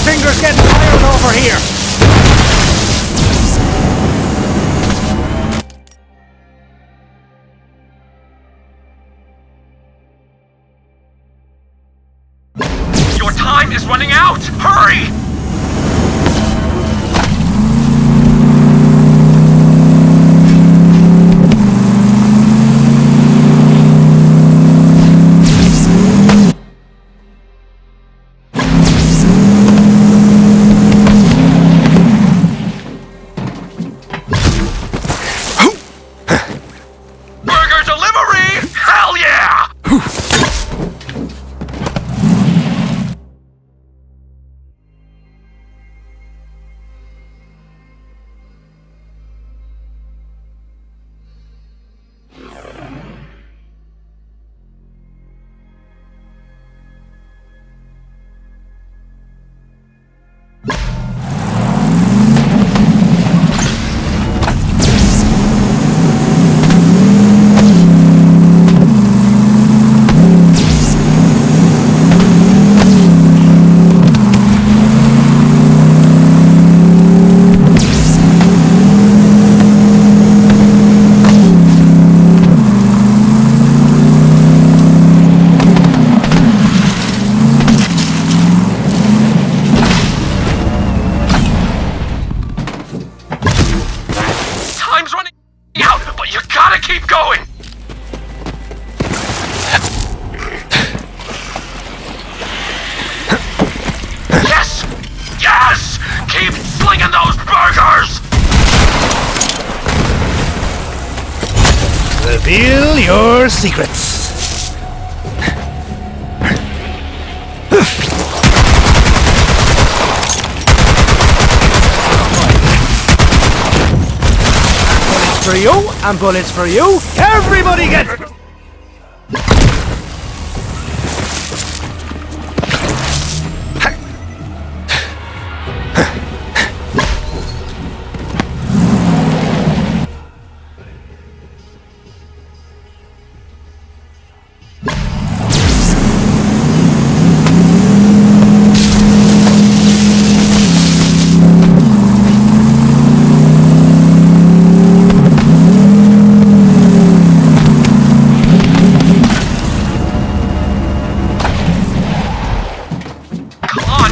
Finger's getting tired over here. Your time is running out! Hurry! Reveal your secrets. Bullets for you, and bullets for you. Everybody get...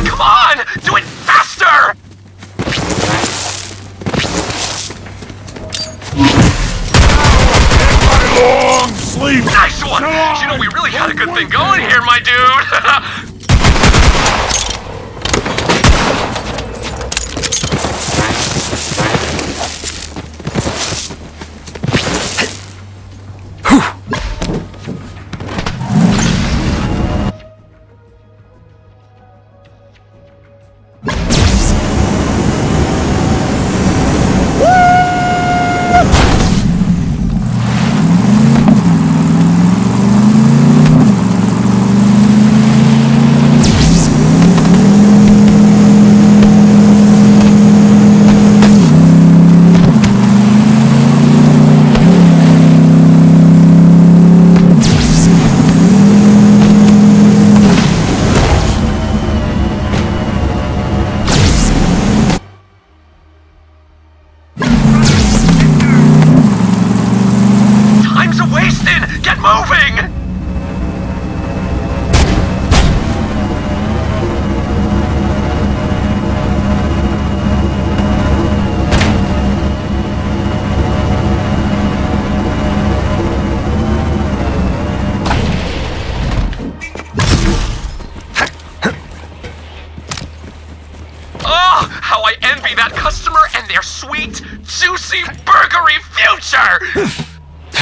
Come on! Do it faster! Long sleep! Nice one! You know, we really had a good thing going here, my dude! Time's a-wasting! Get moving! Oh, how I envy that customer and their sweet, juicy, burgery future!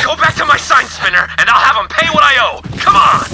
Go back to my sign spinner, and I'll have him pay what I owe! Come on!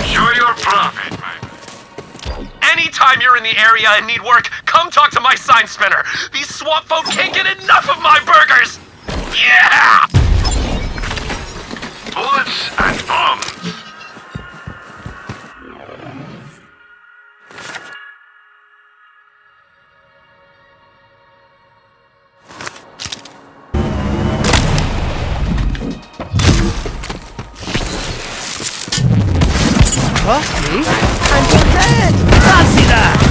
Enjoy your profit, man. Anytime you're in the area and need work, come talk to my sign spinner. These swamp folk can't get enough of my burgers! Yeah! Bullets and bombs. Trust me, I'm dead. Fancy that!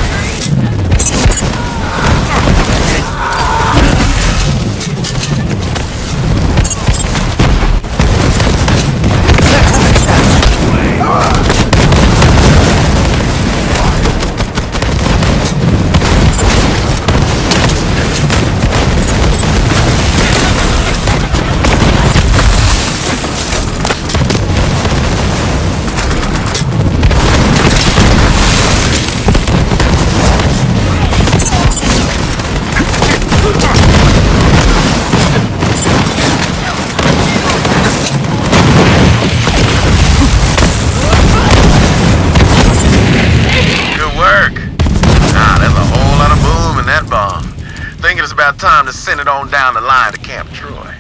about time to send it on down the line to Camp Troy.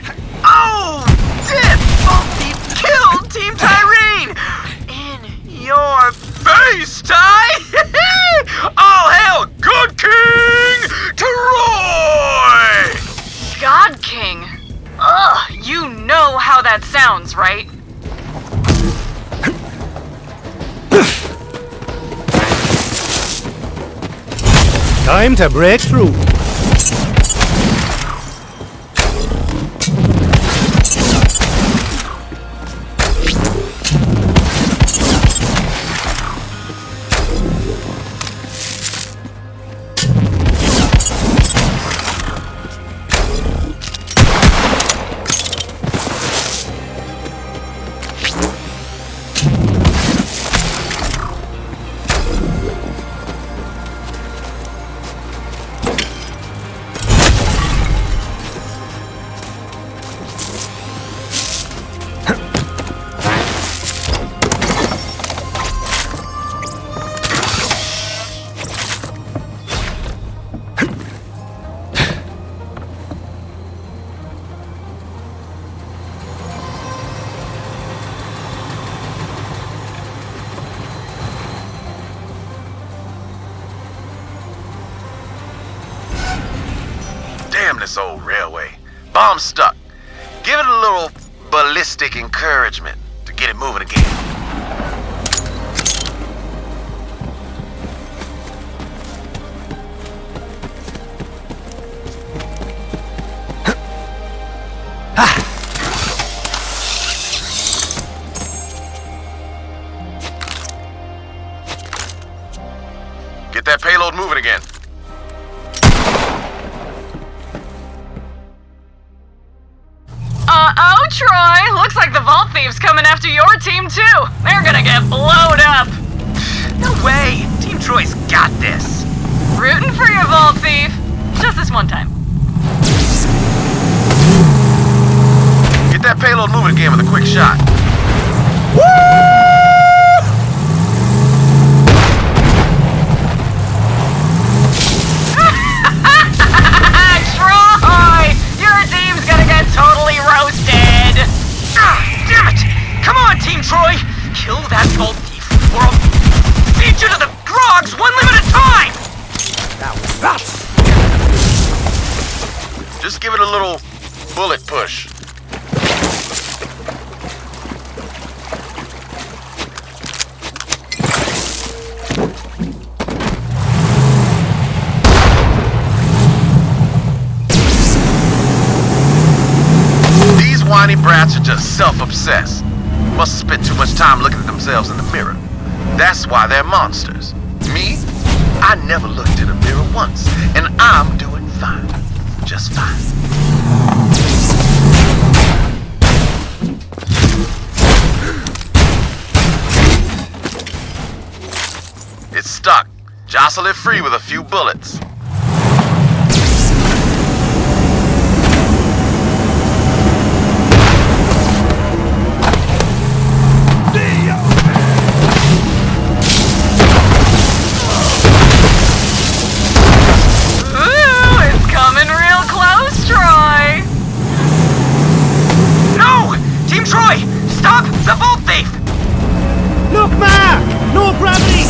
Oh, Dip! You killed Team Tyrene! In your face, Ty! Oh, hell, good King Troy! God Time to break through. Damn this old railway. Bomb's stuck. Give it a little ballistic encouragement to get it moving again. Get that payload moving again. Uh-oh, Troy. Looks like the Vault Thieves coming after your team, too. They're gonna get blown up. No way! Team Troy's got this. Rooting for you, Vault Thief. Just this one time. Get that payload moving again with a quick shot. Troy! Your team's gonna get totally roasted. Ah, damn it! Come on, Team Troy! Kill that Vault Thief, or I'll feed you to the grogs one limb at a time! Just give it a little bullet push. These whiny brats are just self-obsessed. Must spend too much time looking at themselves in the mirror. That's why they're monsters. Me? I never looked in a mirror once, and I'm doing fine. Just fine. It's stuck. Jostle it free with a few bullets. Ooh, it's coming real close, Troy. No! Team Troy! Stop the Vault Thief! Look, Ma! No gravity!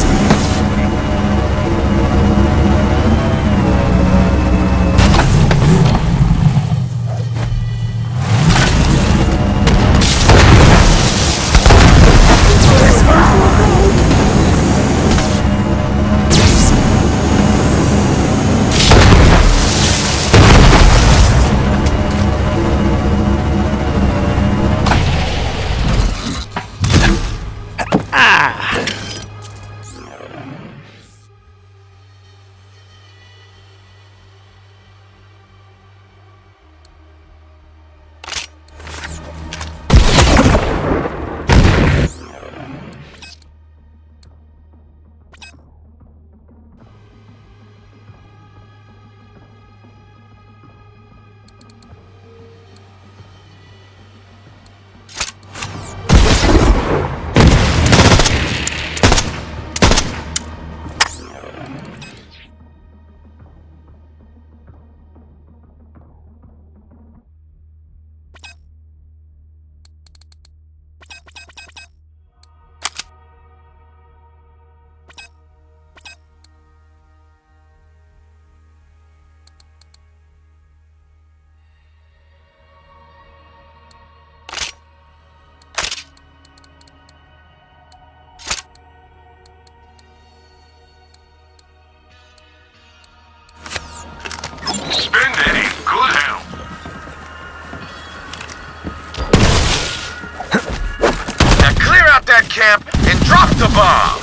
camp and drop the bomb.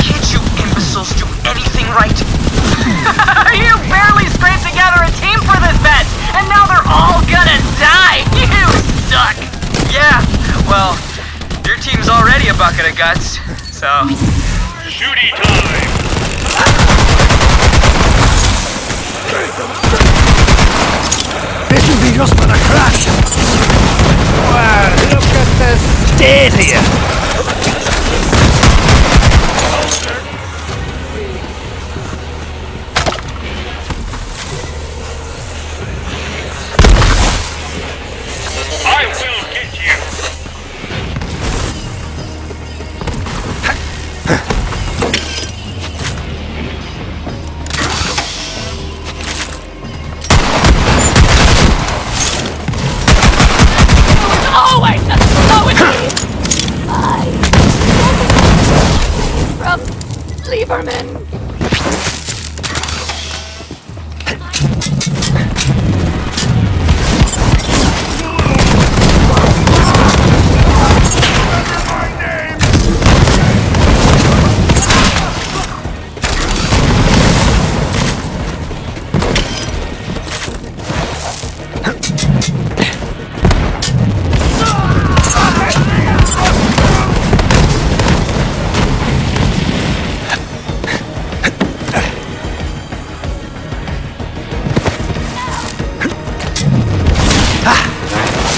Can't you imbeciles do anything right? You barely scraped together a team for this bet, and now they're all gonna die. You suck. Yeah, well, your team's already a bucket of guts, so... Shooty time! This will be just for the crash. Wow, look at the state here. I will get you! Always the slowest from Lieberman.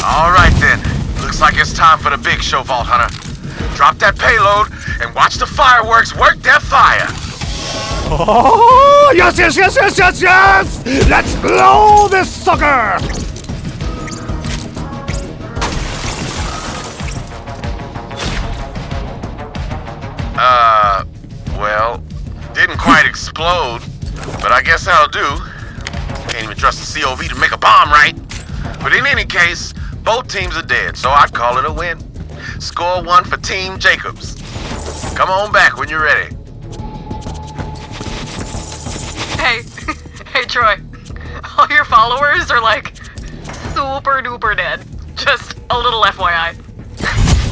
All right then. Looks like it's time for the big show, Vault Hunter. Drop that payload and watch the fireworks work their fire. Oh, yes, yes, yes, yes, yes, yes! Let's blow this sucker! Well, didn't quite explode, but I guess that'll do. Can't even trust the COV to make a bomb, right? But in any case, both teams are dead, so I'd call it a win. Score 1 for Team Jacobs. Come on back when you're ready. Hey, hey Troy. All your followers are like super duper dead. Just a little FYI.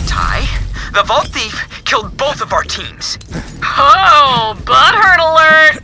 Ty, the Vault Thief killed both of our teams. Oh, butthurt alert!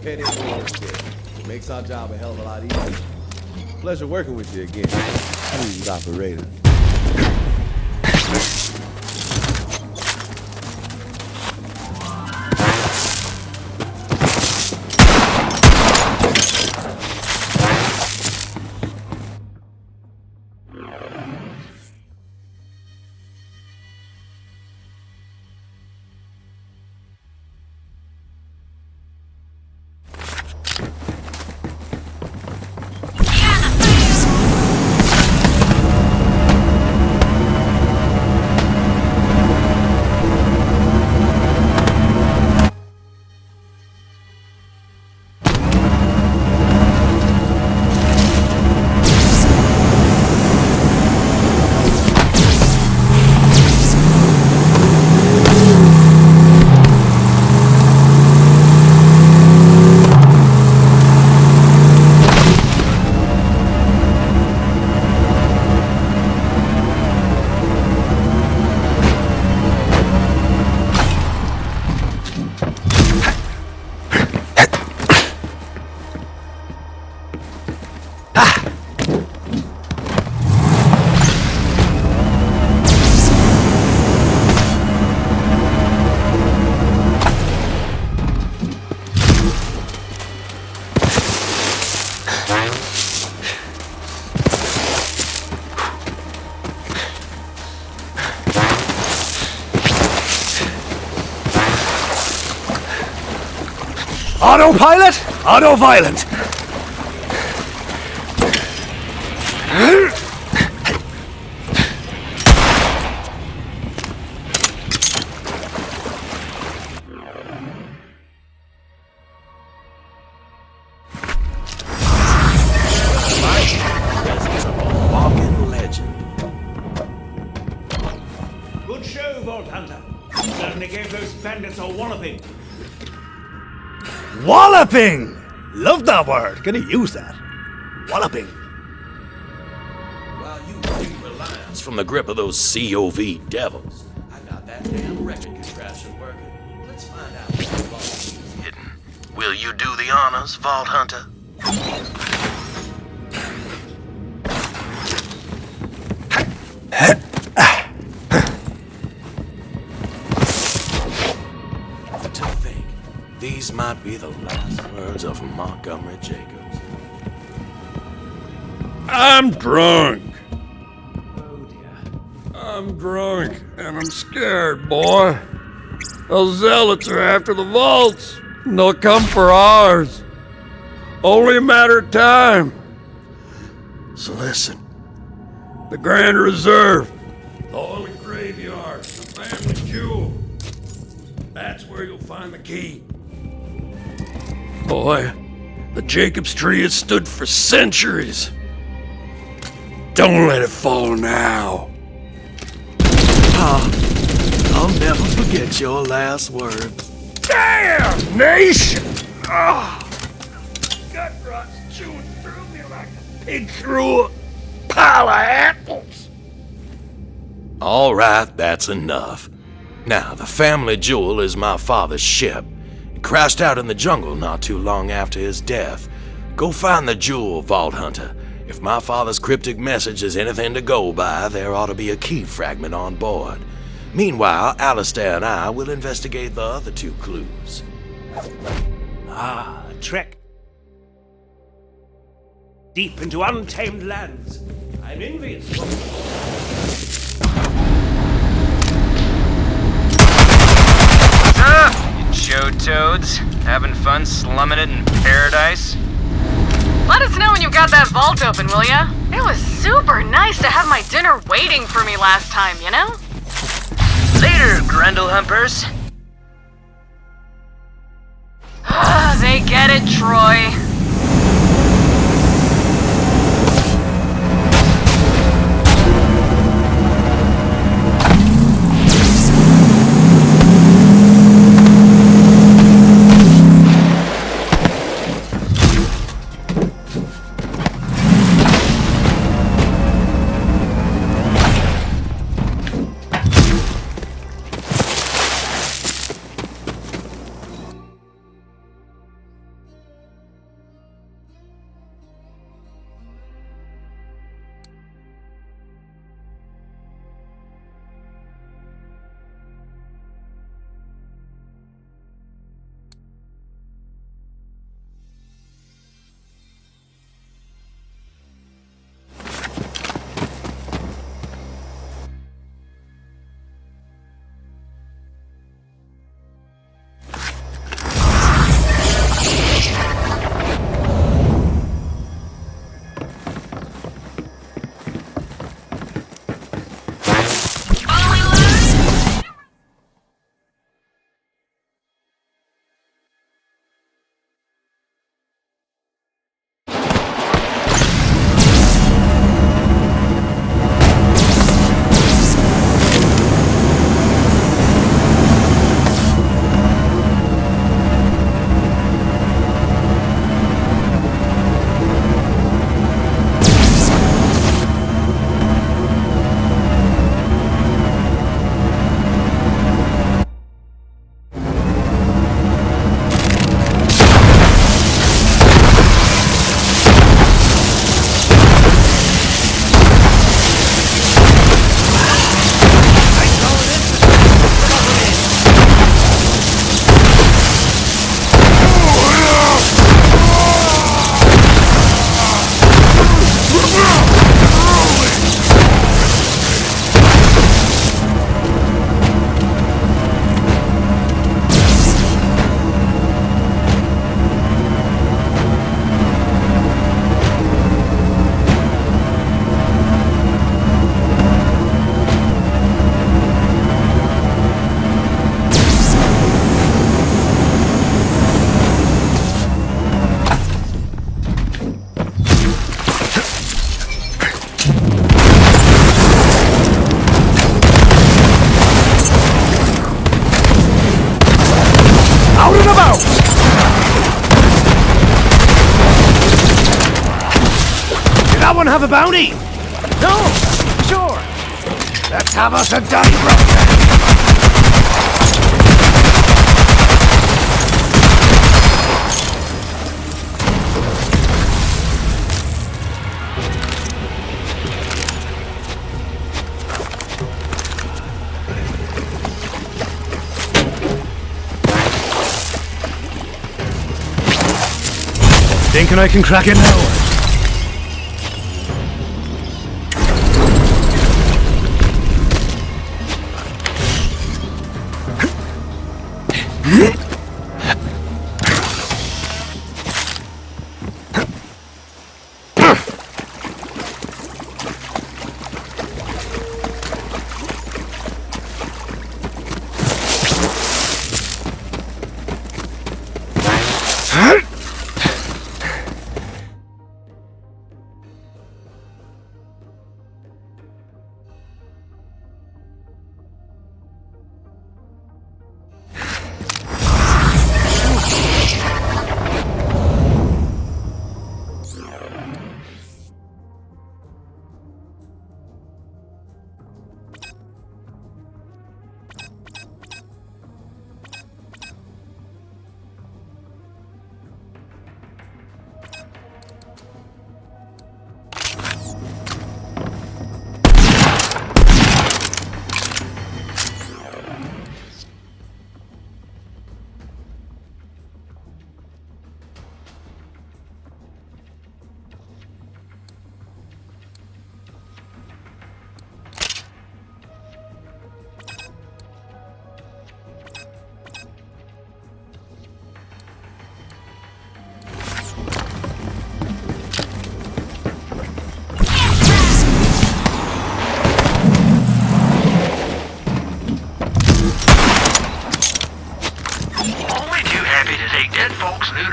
penny for it. Makes our job a hell of a lot easier. Pleasure working with you again. Smooth operator. Autopilot, auto-violent. Walking legend. Good show, Vault Hunter. Certainly gave those bandits a walloping. Walloping! Love that word. Gonna use that. Walloping. While you free Reliance from the grip of those COV devils, I got that damn record contraption working. Let's find out what the vault is hidden. Will you do the honors, Vault Hunter? To think, these might be the last words of Montgomery Jacobs. I'm drunk. Oh dear. I'm drunk, and I'm scared, boy. Those zealots are after the vaults, and they'll come for ours. Only a matter of time. So listen. The Grand Reserve, the Holy Graveyard, the Family Jewel. That's where you'll find the key. Boy, the Jacobs tree has stood for centuries. Don't let it fall now. I'll never forget your last words. Damn nation! Gut rot's chewing through me like a pig through a pile of apples. All right, that's enough. Now, the Family Jewel is my father's ship. It crashed out in the jungle not too long after his death. Go find the jewel, Vault Hunter. If my father's cryptic message is anything to go by, there ought to be a key fragment on board. Meanwhile, Alistair and I will investigate the other two clues. Ah, a trek. Deep into untamed lands. I'm envious. You chode toads, having fun slumming it in paradise? Let us know when you've got that vault open, will ya? It was super nice to have my dinner waiting for me last time, you know? Later, Grundle Humpers. They get it, Troy. that one have a bounty? No? Sure. Let's have us a Donnybrook then. Thinking I can crack it now?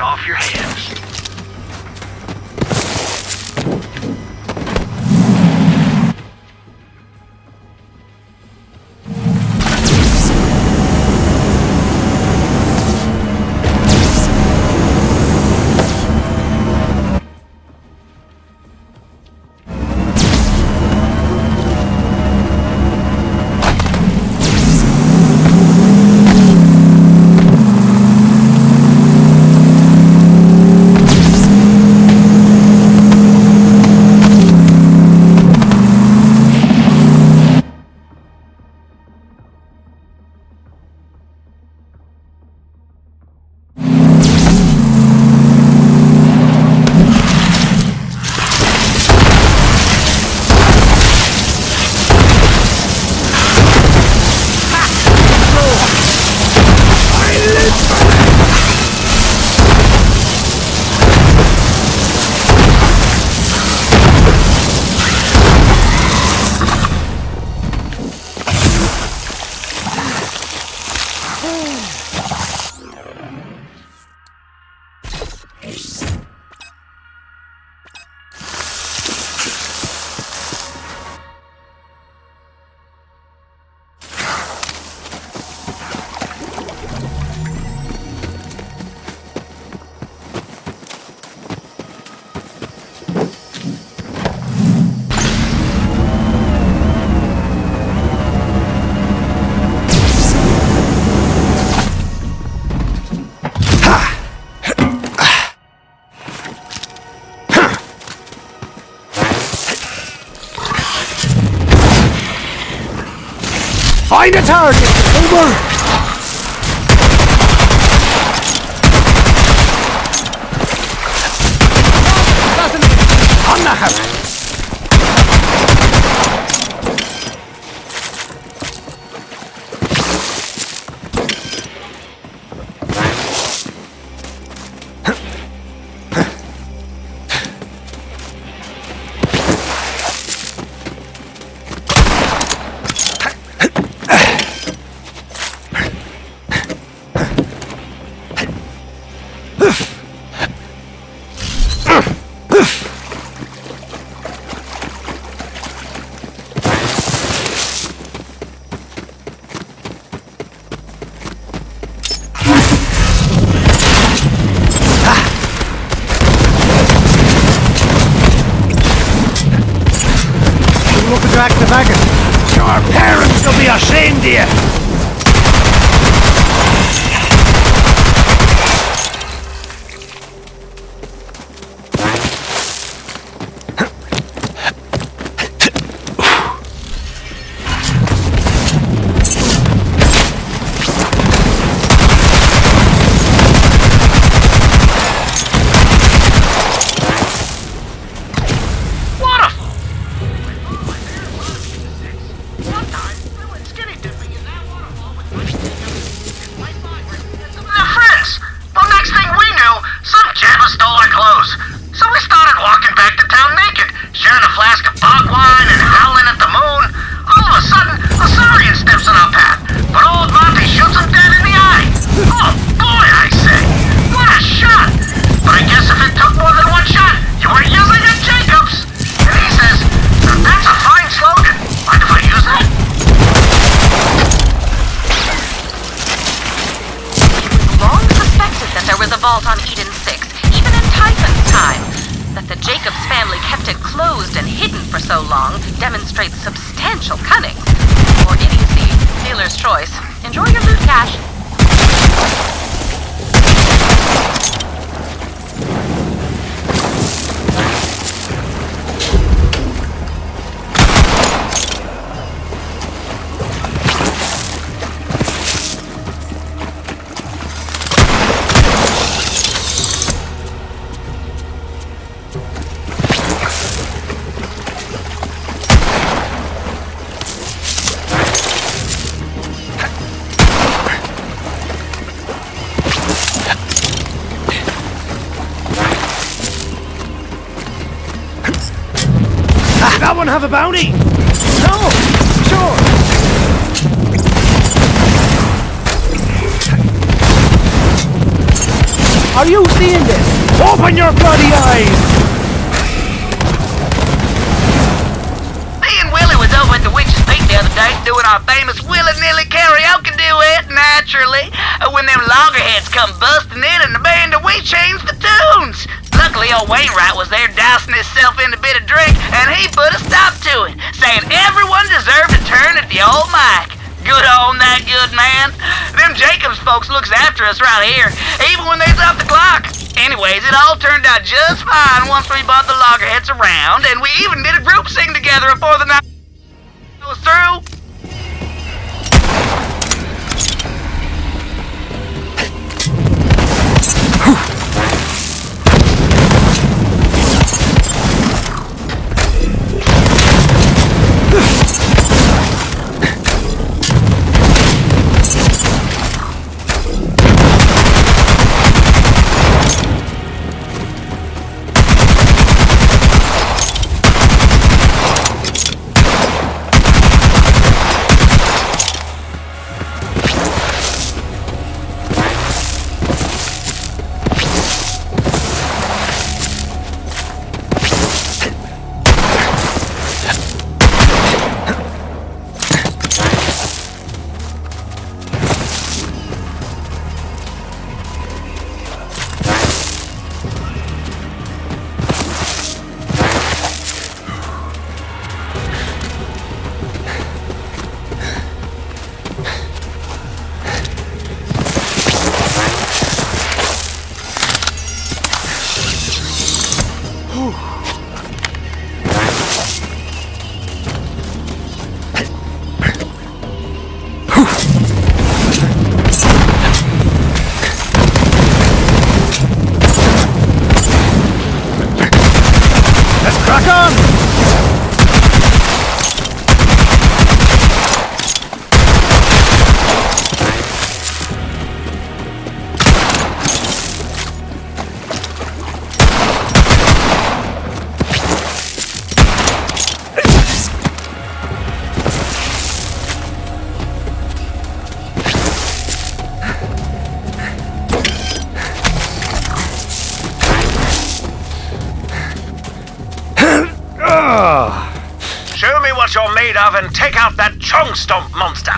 Off your hands. Find a target! Over! On the house! extract the maggot. Your parents will be ashamed of you. vault on Eden 6, even in Typhon's time. That the Jacobs family kept it closed and hidden for so long demonstrates substantial cunning. Or idiocy, dealer's choice. Enjoy your loot cache. That one have a bounty? No! Sure! Are you seeing this? Open your bloody eyes! Me and Willie was over at the Witch's Peak the other day doing our famous willy-nilly karaoke duet, naturally. When them loggerheads come busting in and the band we changed the tunes. Luckily, old Wainwright was there dousing himself in a bit of drink, and he put a stop to it, saying everyone deserved a turn at the old mic. Good on that good man. Them Jacobs folks looks after us right here, even when they's off the clock. Anyways, it all turned out just fine once we brought the loggerheads around, and we even did a group sing together before the night was through. Show me what you're made of and take out that chunk stomp monster.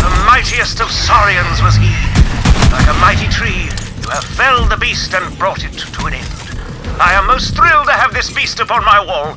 The mightiest of saurians was he, like a mighty tree killed the beast and brought it to an end. I am most thrilled to have this beast upon my wall,